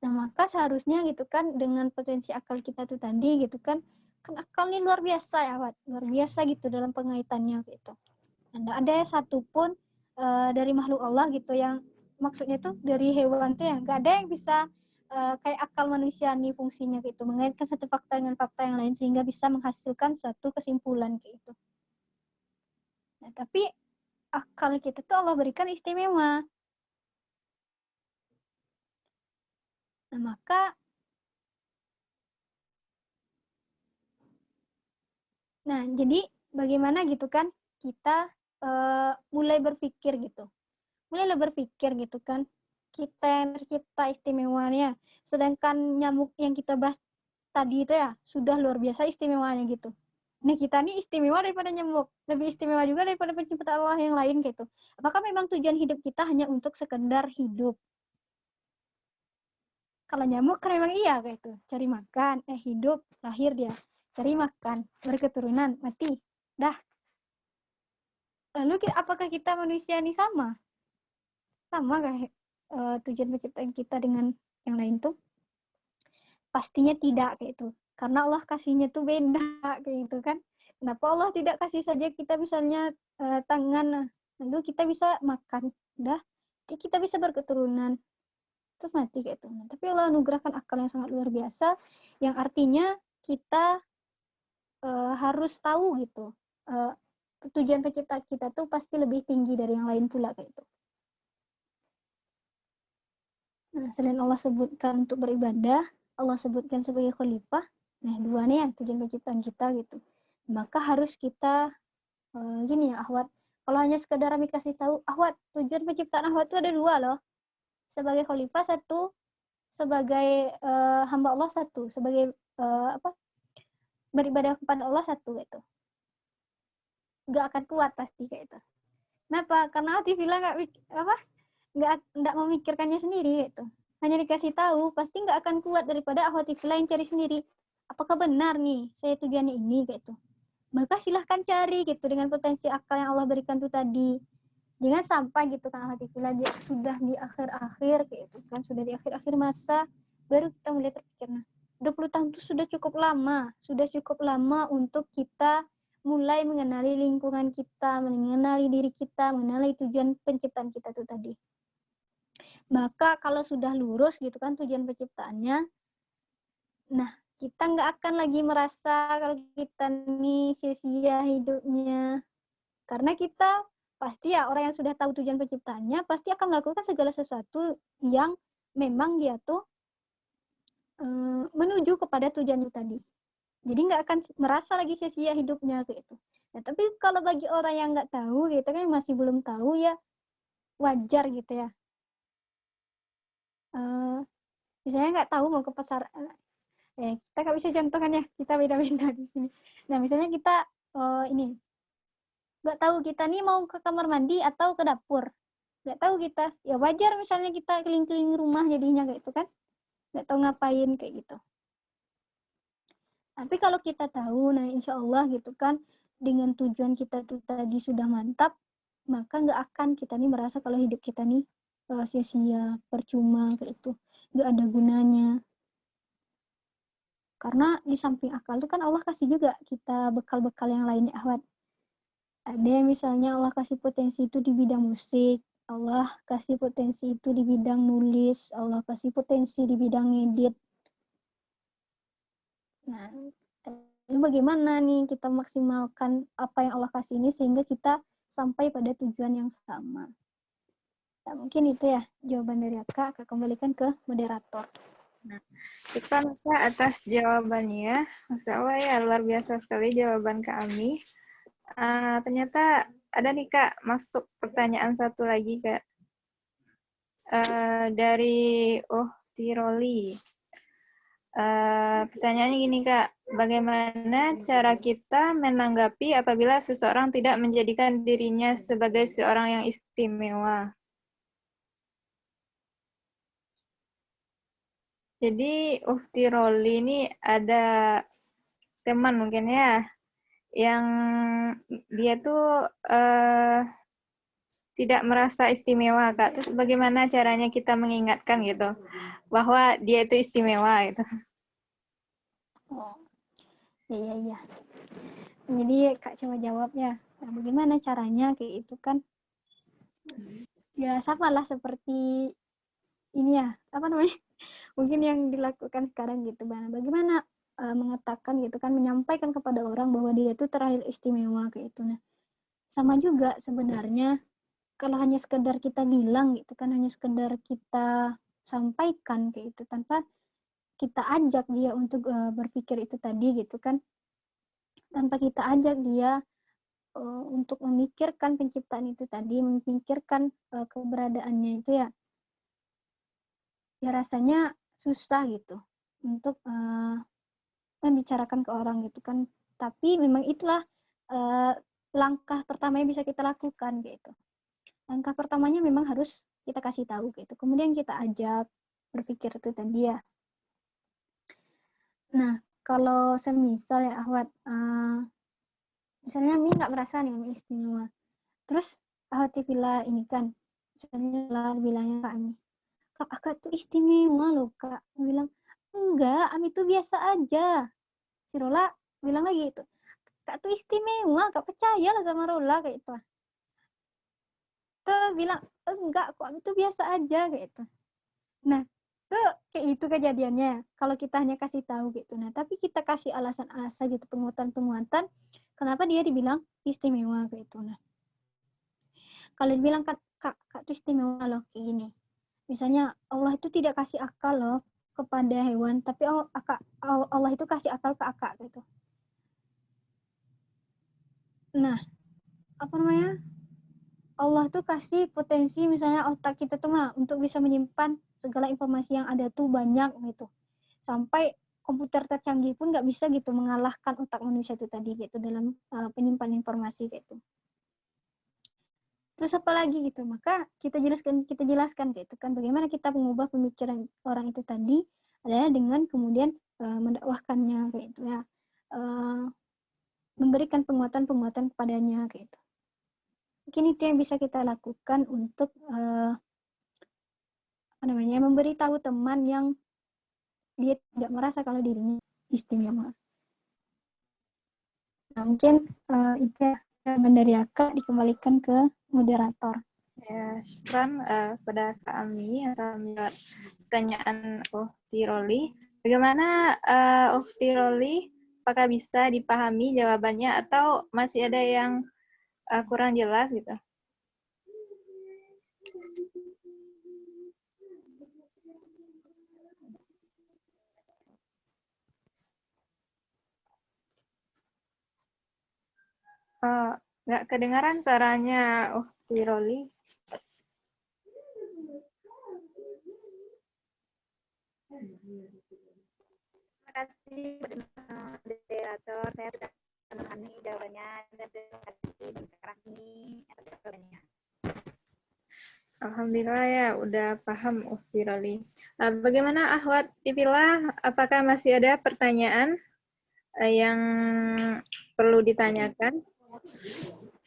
Nah, maka seharusnya gitu kan dengan potensi akal kita tuh tadi gitu kan akal ini luar biasa ya, Wat. Luar biasa gitu dalam pengaitannya gitu. Nah, ada satupun dari makhluk Allah gitu yang maksudnya tuh dari hewan tuh ya nggak ada yang bisa kayak akal manusia nih fungsinya gitu, mengaitkan satu fakta dengan fakta yang lain sehingga bisa menghasilkan suatu kesimpulan kayak gitu. Nah, tapi akal kita tuh Allah berikan istimewa. Nah, maka jadi bagaimana gitu kan kita mulai berpikir gitu. Mulai berpikir gitu kan. Kita yang tercipta istimewanya. Sedangkan nyamuk yang kita bahas tadi itu ya sudah luar biasa istimewanya gitu. Nah, kita nih istimewa daripada nyamuk, lebih istimewa juga daripada pencipta Allah yang lain gitu. Apakah memang tujuan hidup kita hanya untuk sekedar hidup? Kalau nyamuk kan memang iya kayak itu, cari makan, hidup, lahir dia, cari makan, berketurunan, mati, dah. Lalu apakah kita manusia ini sama? Sama kayak tujuan penciptaan kita dengan yang lain tuh? Pastinya tidak kayak itu. Karena Allah kasihnya tuh beda kayak gitu kan. Kenapa Allah tidak kasih saja kita misalnya tangan, lalu kita bisa makan, dah, kita bisa berketurunan, terus mati kayak itu. Nah, tapi Allah anugerahkan akal yang sangat luar biasa, yang artinya kita harus tahu gitu, tujuan penciptaan kita tuh pasti lebih tinggi dari yang lain pula kayak itu. Nah, selain Allah sebutkan untuk beribadah, Allah sebutkan sebagai khalifah. Nah, dua nih ya tujuan penciptaan kita gitu. Maka harus kita gini ya, Ahwat. Kalau hanya sekedar kami kasih tahu, Ahwat, tujuan penciptaan Ahwat itu ada dua loh. Sebagai khalifah satu, sebagai hamba Allah satu, sebagai beribadah kepada Allah satu gitu. Nggak akan kuat pasti kayak itu. Kenapa? Karena Atifillah nggak memikirkannya sendiri gitu. Hanya dikasih tahu, pasti nggak akan kuat daripada Atifillah yang cari sendiri. Apakah benar nih saya tujuannya ini gitu. Maka silahkan cari gitu dengan potensi akal yang Allah berikan itu tadi. Jangan sampai gitu kan Atifillah sudah di akhir-akhir gitu kan, sudah di akhir-akhir masa baru kita mulai terpikir. Nah, 20 tahun itu sudah cukup lama untuk kita mulai mengenali lingkungan kita, mengenali diri kita, mengenali tujuan penciptaan kita itu tadi. Maka kalau sudah lurus gitu kan tujuan penciptaannya, nah kita nggak akan lagi merasa kalau kita nih sia-sia hidupnya. Karena kita pasti ya orang yang sudah tahu tujuan penciptaannya pasti akan melakukan segala sesuatu yang memang dia tuh menuju kepada tujuan itu tadi. Jadi nggak akan merasa lagi sia-sia hidupnya gitu. Nah, tapi kalau bagi orang yang nggak tahu gitu kan masih belum tahu ya wajar gitu ya. Misalnya nggak tahu mau ke pasar, kita nggak bisa contohkan ya, kita beda-beda di sini. Nah misalnya kita ini nggak tahu kita nih mau ke kamar mandi atau ke dapur, nggak tahu kita, ya wajar misalnya kita keliling-keliling rumah jadinya kayak itu kan, nggak tahu ngapain kayak gitu. Tapi kalau kita tahu, nah insya Allah gitu kan, dengan tujuan kita tuh tadi sudah mantap, maka nggak akan kita nih merasa kalau hidup kita nih sia-sia, percuma kayak itu, nggak ada gunanya. Karena di samping akal itu kan Allah kasih juga kita bekal-bekal yang lainnya, Ahwat. Ada yang misalnya Allah kasih potensi itu di bidang musik, Allah kasih potensi itu di bidang nulis, Allah kasih potensi di bidang ngedit. Nah, lalu bagaimana nih kita maksimalkan apa yang Allah kasih ini sehingga kita sampai pada tujuan yang sama. Nah, mungkin itu ya jawaban dari Kak kembalikan ke moderator. Nah, kita atas jawabannya. Masya Allah ya, luar biasa sekali jawaban kami. Ternyata ada nih Kak, masuk pertanyaan satu lagi Kak. Dari Tiroli. Pertanyaannya gini Kak, bagaimana cara kita menanggapi apabila seseorang tidak menjadikan dirinya sebagai seorang yang istimewa? Jadi Tiroli ini ada teman mungkin ya, yang dia tuh tidak merasa istimewa Kak. Terus bagaimana caranya kita mengingatkan gitu bahwa dia itu istimewa gitu? Oh, iya. Jadi Kak coba jawab ya. Nah, bagaimana caranya kayak itu kan? Ya sama lah seperti ini ya, apa namanya? Mungkin yang dilakukan sekarang gitu, bagaimana mengatakan gitu kan, menyampaikan kepada orang bahwa dia itu terakhir istimewa kayak itu. Nah, sama juga sebenarnya kalau hanya sekedar kita bilang gitu kan, hanya sekedar kita sampaikan kayak itu tanpa kita ajak dia untuk berpikir itu tadi gitu kan, tanpa kita ajak dia untuk memikirkan penciptaan itu tadi, memikirkan keberadaannya itu ya rasanya susah gitu untuk membicarakan ke orang gitu kan. Tapi memang itulah langkah pertama yang bisa kita lakukan gitu. Langkah pertamanya memang harus kita kasih tahu gitu. Kemudian kita ajak berpikir itu tadi ya. Nah, kalau semisal ya Ahwat, misalnya Mi nggak merasa nih Mi istimewa. Terus Ahwat bila ini kan, misalnya bilangnya Kak Ami, Kak, Akak tuh istimewa loh Kak. Bilang, enggak, Ami tuh biasa aja. Si Rola bilang lagi itu, Kak tuh istimewa, Kak percaya lah sama Rola kayak itu. Tuh bilang, enggak kok, Ami tuh biasa aja kayak itu. Nah, tuh kayak itu kejadiannya. Kalau kita hanya kasih tahu gitu. Nah, tapi kita kasih alasan-alasan gitu, penguatan-penguatan, kenapa dia dibilang istimewa kayak itu. Nah, kalau dibilang Kak tuh istimewa loh kayak gini. Misalnya Allah itu tidak kasih akal loh kepada hewan, tapi Allah itu kasih akal ke akak gitu. Nah, apa namanya? Allah tuh kasih potensi misalnya otak kita tuh mah untuk bisa menyimpan segala informasi yang ada tuh banyak gitu. Sampai komputer tercanggih pun nggak bisa gitu mengalahkan otak manusia itu tadi gitu dalam penyimpan informasi gitu. Terus apa lagi gitu? Maka kita jelaskan gitu kan bagaimana kita mengubah pemikiran orang itu tadi adalah dengan kemudian mendakwahkannya kayak itu ya. Memberikan penguatan-penguatan kepadanya kayak itu. Mungkin itu yang bisa kita lakukan untuk memberitahu teman yang dia tidak merasa kalau dirinya istimewa. Nah, mungkin itu jawaban dari Akak dikembalikan ke moderator. Ya, syukran pada Kak Ami atas pertanyaan Ukhti Roli. Bagaimana Ukhti Roli? Apakah bisa dipahami jawabannya atau masih ada yang kurang jelas gitu? Nggak kedengaran suaranya Ukhti Roli. Terima kasih moderator, saya sudah memahami jawabannya dan terima kasih Rahmi atas jawabannya. Alhamdulillah ya, udah paham Ukhti Roli. Bagaimana Ahwat Tifila? Apakah masih ada pertanyaan yang perlu ditanyakan?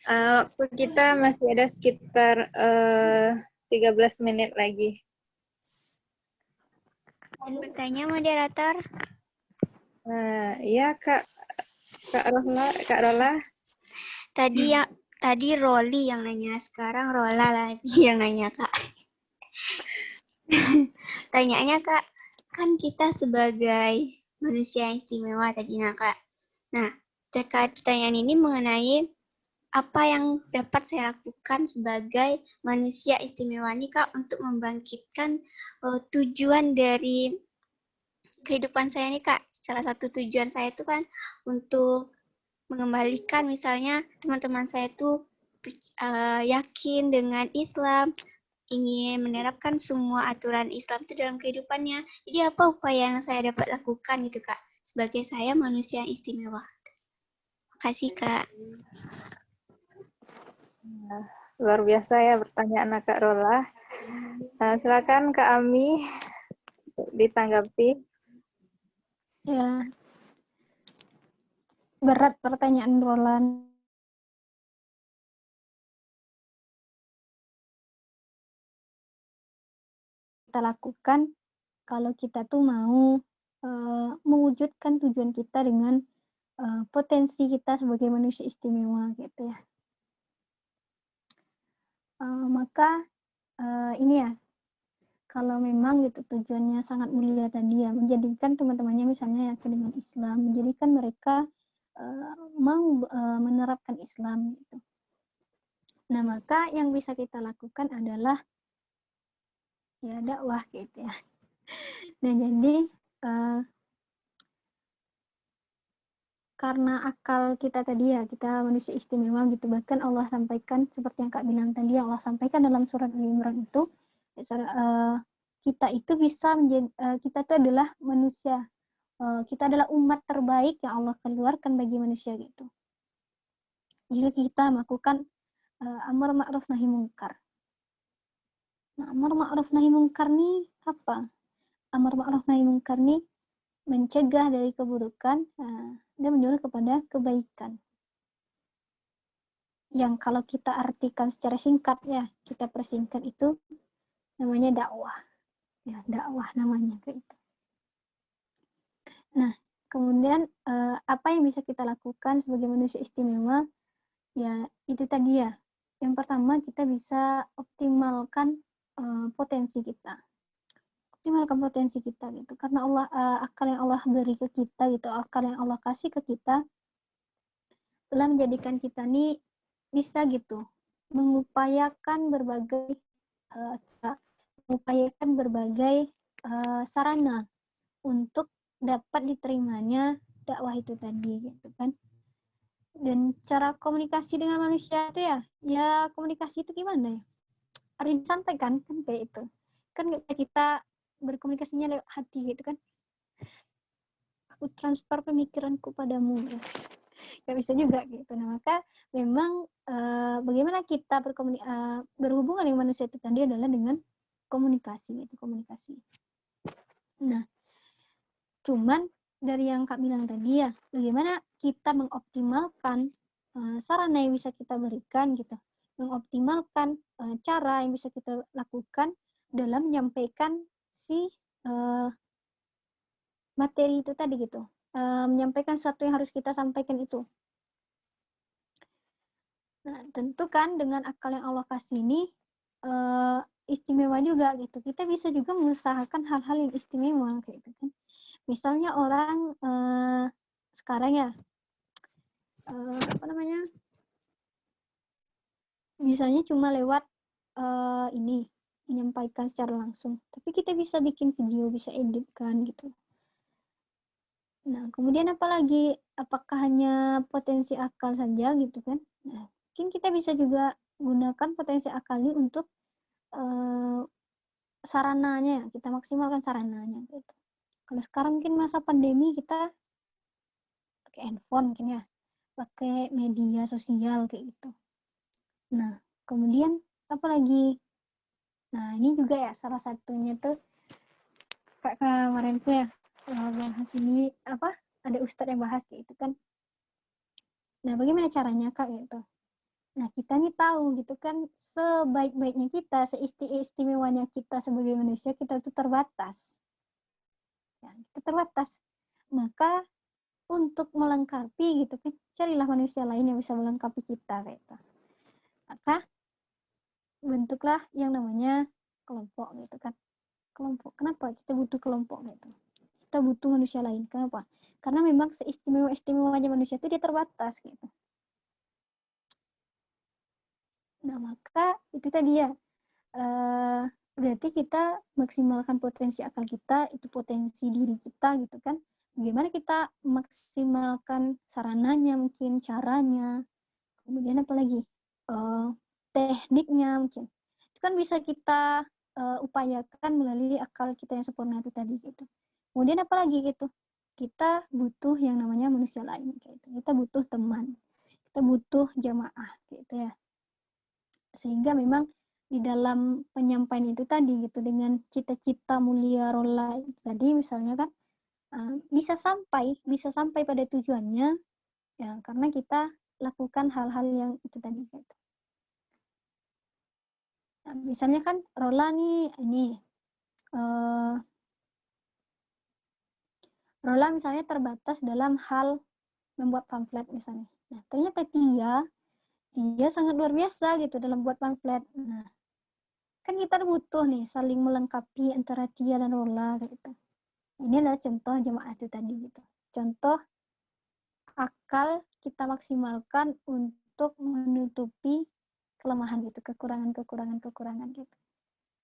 Waktu kita masih ada sekitar 13 menit lagi. Bertanya moderator. Iya Kak Rola. Tadi Roli yang nanya, sekarang Rola lagi yang nanya Kak. Tanyanya Kak, kan kita sebagai manusia yang istimewa tadi Kak. Nah, terkait pertanyaan ini mengenai apa yang dapat saya lakukan sebagai manusia istimewa nih Kak untuk membangkitkan tujuan dari kehidupan saya nih Kak. Salah satu tujuan saya itu kan untuk mengembalikan misalnya teman-teman saya itu yakin dengan Islam, ingin menerapkan semua aturan Islam itu dalam kehidupannya. Jadi apa upaya yang saya dapat lakukan gitu Kak sebagai saya manusia yang istimewa. Makasih Kak. Luar biasa ya pertanyaan Kak Rola. Silakan Kak Ami ditanggapi. Ya, berat pertanyaan Roland. Kita lakukan kalau kita tuh mau mewujudkan tujuan kita dengan potensi kita sebagai manusia istimewa gitu ya. Maka ini ya, kalau memang gitu tujuannya sangat mulia tadi ya, menjadikan teman-temannya misalnya yakin dengan Islam, menjadikan mereka mau menerapkan Islam gitu. Nah, maka yang bisa kita lakukan adalah ya dakwah gitu ya. Nah, jadi karena akal kita tadi ya, kita manusia istimewa gitu, bahkan Allah sampaikan seperti yang Kak bilang tadi, Allah sampaikan dalam surat Al-Imran itu, kita itu bisa menjadi, kita itu adalah manusia kita adalah umat terbaik yang Allah keluarkan bagi manusia gitu. Jika kita melakukan amar ma'ruf nahi mungkar. Nah, amar ma'ruf nahi mungkar nih apa? Amar ma'ruf nahi mungkar nih mencegah dari keburukan dan menyuruh kepada kebaikan. Yang kalau kita artikan secara singkat ya, kita persingkat itu namanya dakwah. Ya, dakwah namanya kayak itu. Nah, kemudian apa yang bisa kita lakukan sebagai manusia istimewa? Ya, itu tadi ya. Yang pertama kita bisa optimalkan potensi kita. Optimalkan potensi kita gitu. Karena Allah akal yang Allah beri ke kita gitu, akal yang Allah kasih ke kita telah menjadikan kita nih bisa gitu mengupayakan berbagai sarana untuk dapat diterimanya dakwah itu tadi gitu kan. Dan cara komunikasi dengan manusia itu ya komunikasi itu gimana ya? Harus disampaikan kan kayak itu. Kan kita berkomunikasinya lewat hati gitu kan. Aku transfer pemikiranku padamu ya. Gak bisa juga gitu. Nah, maka memang bagaimana kita berhubungan dengan manusia itu tadi adalah dengan komunikasi gitu, komunikasi. Nah, cuman dari yang Kak bilang tadi ya, bagaimana kita mengoptimalkan sarana yang bisa kita berikan gitu, mengoptimalkan cara yang bisa kita lakukan dalam menyampaikan si materi itu tadi gitu, menyampaikan sesuatu yang harus kita sampaikan itu. Nah, tentu kan dengan akal yang Allah kasih ini istimewa juga gitu. Kita bisa juga mengusahakan hal-hal yang istimewa kayak gitu kan. Misalnya orang sekarang ya bisanya cuma lewat ini menyampaikan secara langsung, tapi kita bisa bikin video, bisa edit kan gitu. Nah, kemudian apalagi, apakah hanya potensi akal saja gitu kan? Nah, mungkin kita bisa juga gunakan potensi akal ini untuk sarananya, kita maksimalkan sarananya gitu. Kalau sekarang mungkin masa pandemi kita pakai handphone mungkin ya, pakai media sosial kayak gitu. Nah, kemudian apalagi? Nah, ini juga ya salah satunya tuh kayak kemarin tuh ya bahas ini ada ustadz yang bahas kayak itu kan. Nah, bagaimana caranya Kak gitu? Nah, kita nih tahu gitu kan, sebaik-baiknya kita, seistimewanya kita sebagai manusia, kita itu terbatas. Ya, kita terbatas. Maka untuk melengkapi gitu kan, carilah manusia lain yang bisa melengkapi kita kayak itu. Maka bentuklah yang namanya kelompok gitu kan. Kelompok. Kenapa kita butuh kelompok gitu? Kita butuh manusia lain. Kenapa? Karena memang seistimewa-istimewanya manusia itu dia terbatas gitu. Nah, maka itu tadi ya. Berarti kita maksimalkan potensi akal kita, itu potensi diri kita gitu kan. Bagaimana kita maksimalkan sarananya, mungkin caranya, kemudian apa lagi? Tekniknya mungkin. Itu kan bisa kita upayakan melalui akal kita yang sempurna itu tadi gitu. Kemudian apa lagi gitu? Kita butuh yang namanya manusia lain gitu. Kita butuh teman. Kita butuh jamaah gitu ya. Sehingga memang di dalam penyampaian itu tadi gitu, dengan cita-cita mulia rola itu tadi misalnya kan bisa sampai pada tujuannya ya, karena kita lakukan hal-hal yang itu tadi gitu. Nah, misalnya kan rola nih ini rola misalnya terbatas dalam hal membuat pamflet misalnya. Nah, ternyata dia sangat luar biasa gitu dalam buat pamflet. Nah, kan kita butuh nih saling melengkapi antara Tia dan Rola gitu. Ini adalah contoh jemaah itu tadi gitu. Contoh akal kita maksimalkan untuk menutupi kelemahan gitu, kekurangan gitu.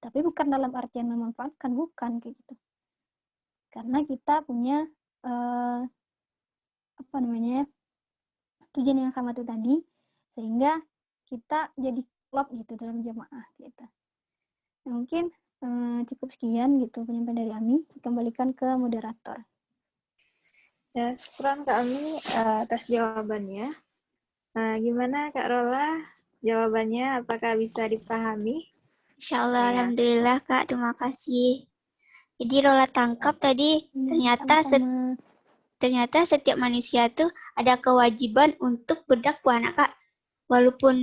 Tapi bukan dalam artian memanfaatkan, bukan kayak gitu. Karena kita punya tujuan yang sama itu tadi, sehingga kita jadi klop gitu dalam jemaah gitu. Nah, mungkin cukup sekian gitu penyampaian dari Ami. Kembalikan ke moderator. Ya, syukran Kak Ami atas jawabannya. Nah, gimana Kak Rola? Jawabannya apakah bisa dipahami? Insya Allah, Ya. alhamdulillah Kak, terima kasih. Jadi Rola tangkap tadi Sama-sama. ternyata setiap manusia tuh ada kewajiban untuk berdakwah, nah Kak. Walaupun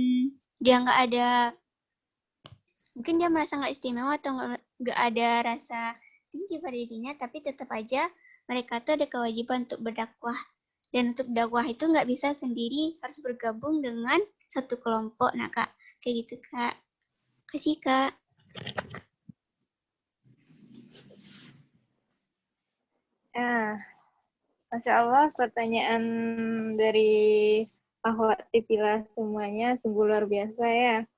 dia nggak ada, mungkin dia merasa nggak istimewa atau nggak ada rasa tinggi pada dirinya, tapi tetap aja mereka tuh ada kewajiban untuk berdakwah. Dan untuk dakwah itu nggak bisa sendiri, harus bergabung dengan satu kelompok. Nah Kak, kayak gitu Kak. Kasih Kak. Ya, Masya Allah, pertanyaan dari Ahwat Tipila semuanya sungguh luar biasa ya.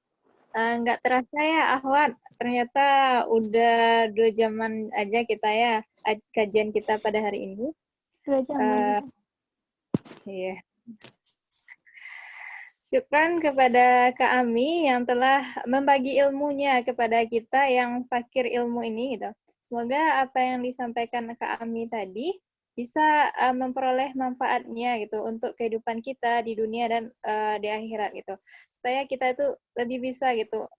Nggak terasa ya Ahwat, ternyata udah 2 jaman aja kita ya, kajian kita pada hari ini. 2 jam. Iya. Syukran kepada Kak Ami yang telah membagi ilmunya kepada kita yang fakir ilmu ini gitu. Semoga apa yang disampaikan Kak Ami tadi bisa memperoleh manfaatnya gitu untuk kehidupan kita di dunia dan di akhirat gitu. Supaya kita itu lebih bisa gitu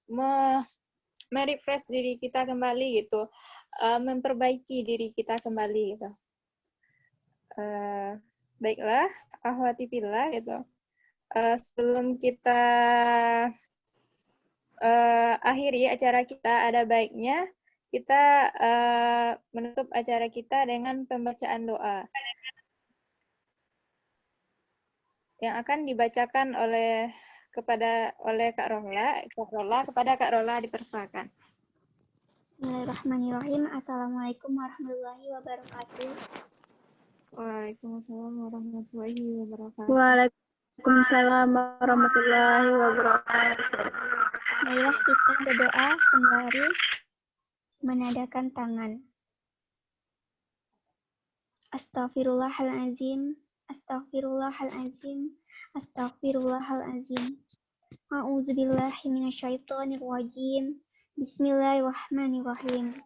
merefresh diri kita kembali gitu, memperbaiki diri kita kembali gitu. Baiklah, akhwati fillah gitu. Sebelum kita akhiri acara kita, ada baiknya kita menutup acara kita dengan pembacaan doa yang akan dibacakan oleh Kak Rola. Kepada Kak Rola dipersilakan. Bismillahirrahmanirrahim. Assalamualaikum warahmatullahi wabarakatuh. Waalaikumsalam warahmatullahi wabarakatuh. Waalaikumsalam warahmatullahi wabarakatuh. Marilah kita berdoa sembari menadakan tangan. Astaghfirullahalazim, astaghfirullahalazim, astaghfirullahalazim. A'udzubillahi minasyaitonirrajim. Bismillahirrahmanirrahim.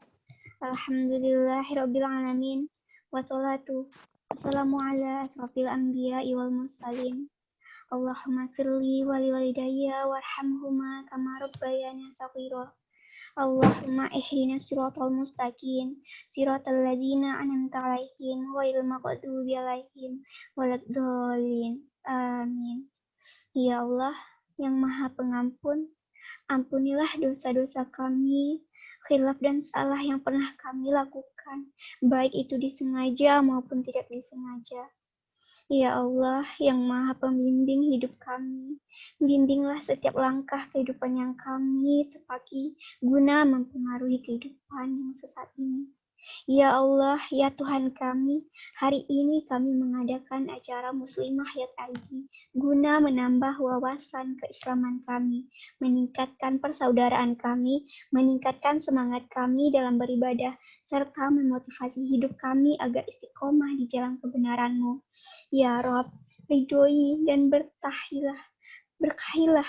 Alhamdulillahirabbil alamin. Wassalatu wassalamu ala asrofil anbiya'i wal mursalin. Allahumma firli wali walidayya warhamhuma kama rabbayani shaghira. Allahumma ihdinas siratal mustaqim, siratal ladzina an'amta 'alaihim ghairil maghdubi 'alaihim waladdallin. Amin. Ya Allah yang Maha Pengampun, ampunilah dosa-dosa kami, khilaf dan salah yang pernah kami lakukan, baik itu disengaja maupun tidak disengaja. Ya Allah yang Maha Pembimbing hidup kami, bimbinglah setiap langkah kehidupan yang kami tepaki guna mempengaruhi kehidupan yang sesat ini. Ya Allah, ya Tuhan kami, hari ini kami mengadakan acara Muslimah Hayat ID guna menambah wawasan keislaman kami, meningkatkan persaudaraan kami, meningkatkan semangat kami dalam beribadah, serta memotivasi hidup kami agar istiqomah di jalan kebenaran-Mu. Ya Rob, ridhoi dan berkahilah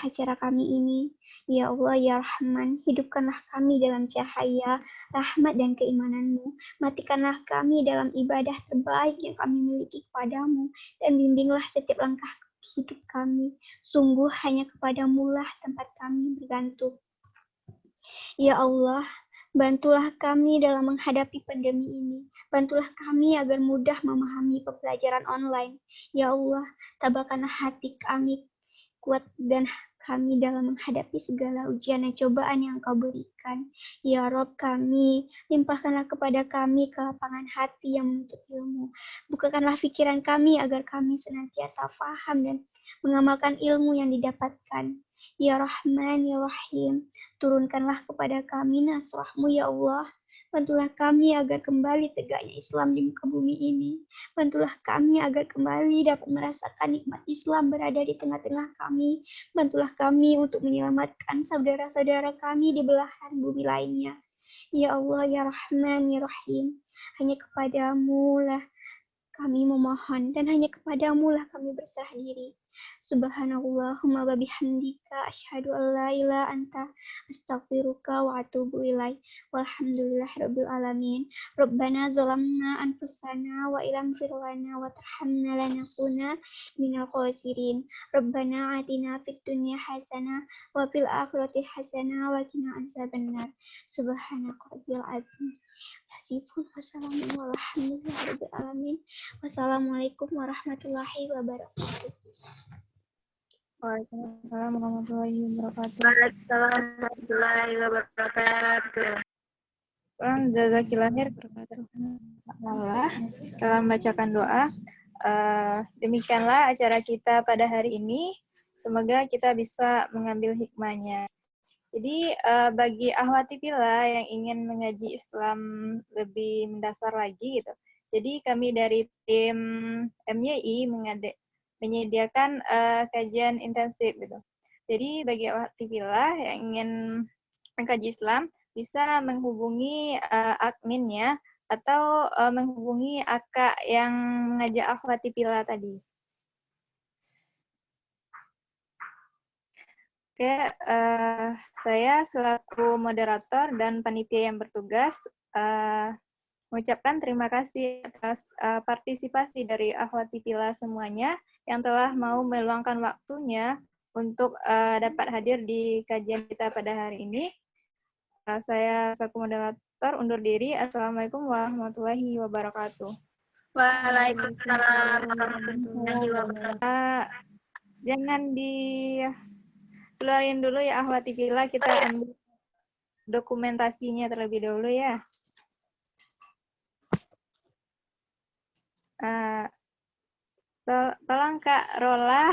acara kami ini. Ya Allah, ya Rahman, hidupkanlah kami dalam cahaya, rahmat dan keimanan-Mu. Matikanlah kami dalam ibadah terbaik yang kami miliki kepadamu, dan bimbinglah setiap langkah hidup kami. Sungguh hanya kepadamu lah tempat kami bergantung. Ya Allah, bantulah kami dalam menghadapi pandemi ini. Bantulah kami agar mudah memahami pembelajaran online. Ya Allah, tabahkanlah hati kami kuat dan kami dalam menghadapi segala ujian dan cobaan yang Kau berikan. Ya Rob kami, limpahkanlah kepada kami kelapangan hati yang menuntut ilmu. Bukakanlah pikiran kami agar kami senantiasa faham dan mengamalkan ilmu yang didapatkan. Ya Rahman, Ya Rahim, turunkanlah kepada kami nasrah-Mu ya Allah. Bantulah kami agar kembali tegaknya Islam di muka bumi ini. Bantulah kami agar kembali dapat merasakan nikmat Islam berada di tengah-tengah kami. Bantulah kami untuk menyelamatkan saudara-saudara kami di belahan bumi lainnya. Ya Allah, Ya Rahman, Ya Rahim, hanya kepadamu lah kami memohon dan hanya kepadamu lah kami berserah diri. Subhanallahumma wa bihamdika asyhadu an la ilaha anta astaghfiruka wa atubu ilaik. Walhamdulillahirabbil alamin. Rabbana zalamna anfusana wa illam taghfir lana wa tarhamna lanakuna minal khasirin. Rabbana atina fid dunya hasanah wa fil akhirati hasanah wa qina adzabannar. Subhanaka rabbil azim. Hasibun wassalamu alhamdulillahirabbil alamin. Wassalamualaikum warahmatullahi wabarakatuh. Waalaikumsalam warahmatullahi wabarakatuh. Waalaikumsalam warahmatullahi wabarakatuh. Jazakillah khair. Allah telah membacakan doa. Demikianlah acara kita pada hari ini. Semoga kita bisa mengambil hikmahnya. Jadi bagi ahwati fillah yang ingin mengaji Islam lebih mendasar lagi gitu. Jadi kami dari tim MYI menyediakan kajian intensif gitu. Jadi bagi ahwati fillah yang ingin mengkaji Islam bisa menghubungi adminnya atau menghubungi akak yang mengajak ahwati fillah tadi. Oke, saya selaku moderator dan panitia yang bertugas mengucapkan terima kasih atas partisipasi dari akhwati fillah semuanya yang telah mau meluangkan waktunya untuk dapat hadir di kajian kita pada hari ini. Saya selaku moderator undur diri. Assalamualaikum warahmatullahi wabarakatuh. Waalaikumsalam warahmatullahi wabarakatuh. Jangan keluarin dulu ya ahwati fillah, kita ambil dokumentasinya terlebih dahulu ya. Tolong Kak Rola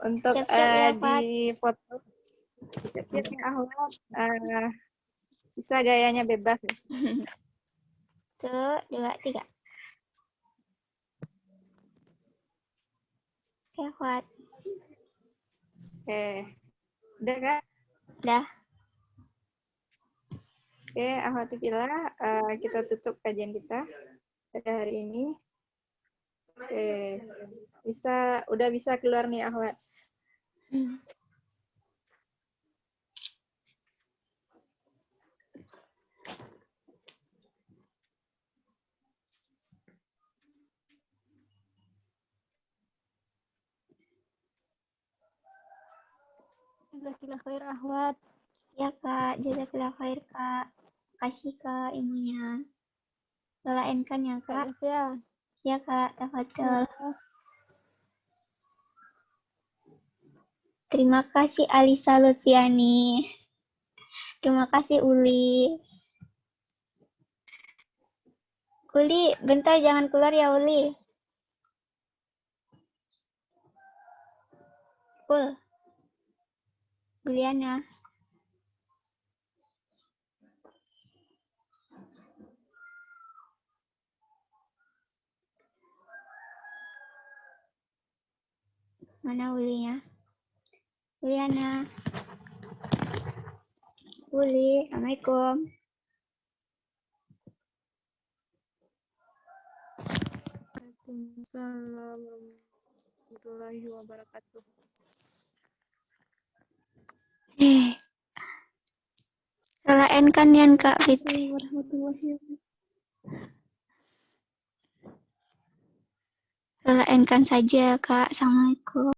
untuk di foto. Siap-siap ya ahwat. Bisa gayanya bebas. 1, 2, 3. Oke, Ahwat. Oke. Udah Kak? Udah. Oke, ahwati fillah, kita tutup kajian kita pada hari ini. Oke. Udah bisa keluar nih ahwat. Jazakallah khair ahwat. Ya Kak, jazakallah khair Kak. Kasih Kak ilmunya. Doainkan ya Kak. Ya. Ya Kak, tafadhol. Terima kasih Alisa Lutfiani. Terima kasih Uli. Uli, bentar jangan keluar ya Uli. Juliana. Mana Ulinya? Juliana. Uli, Assalamualaikum. Waalaikumsalam warahmatullahi wabarakatuh. Doainkan ya Kak Fitri. Doainkan saja Kak. Assalamualaikum.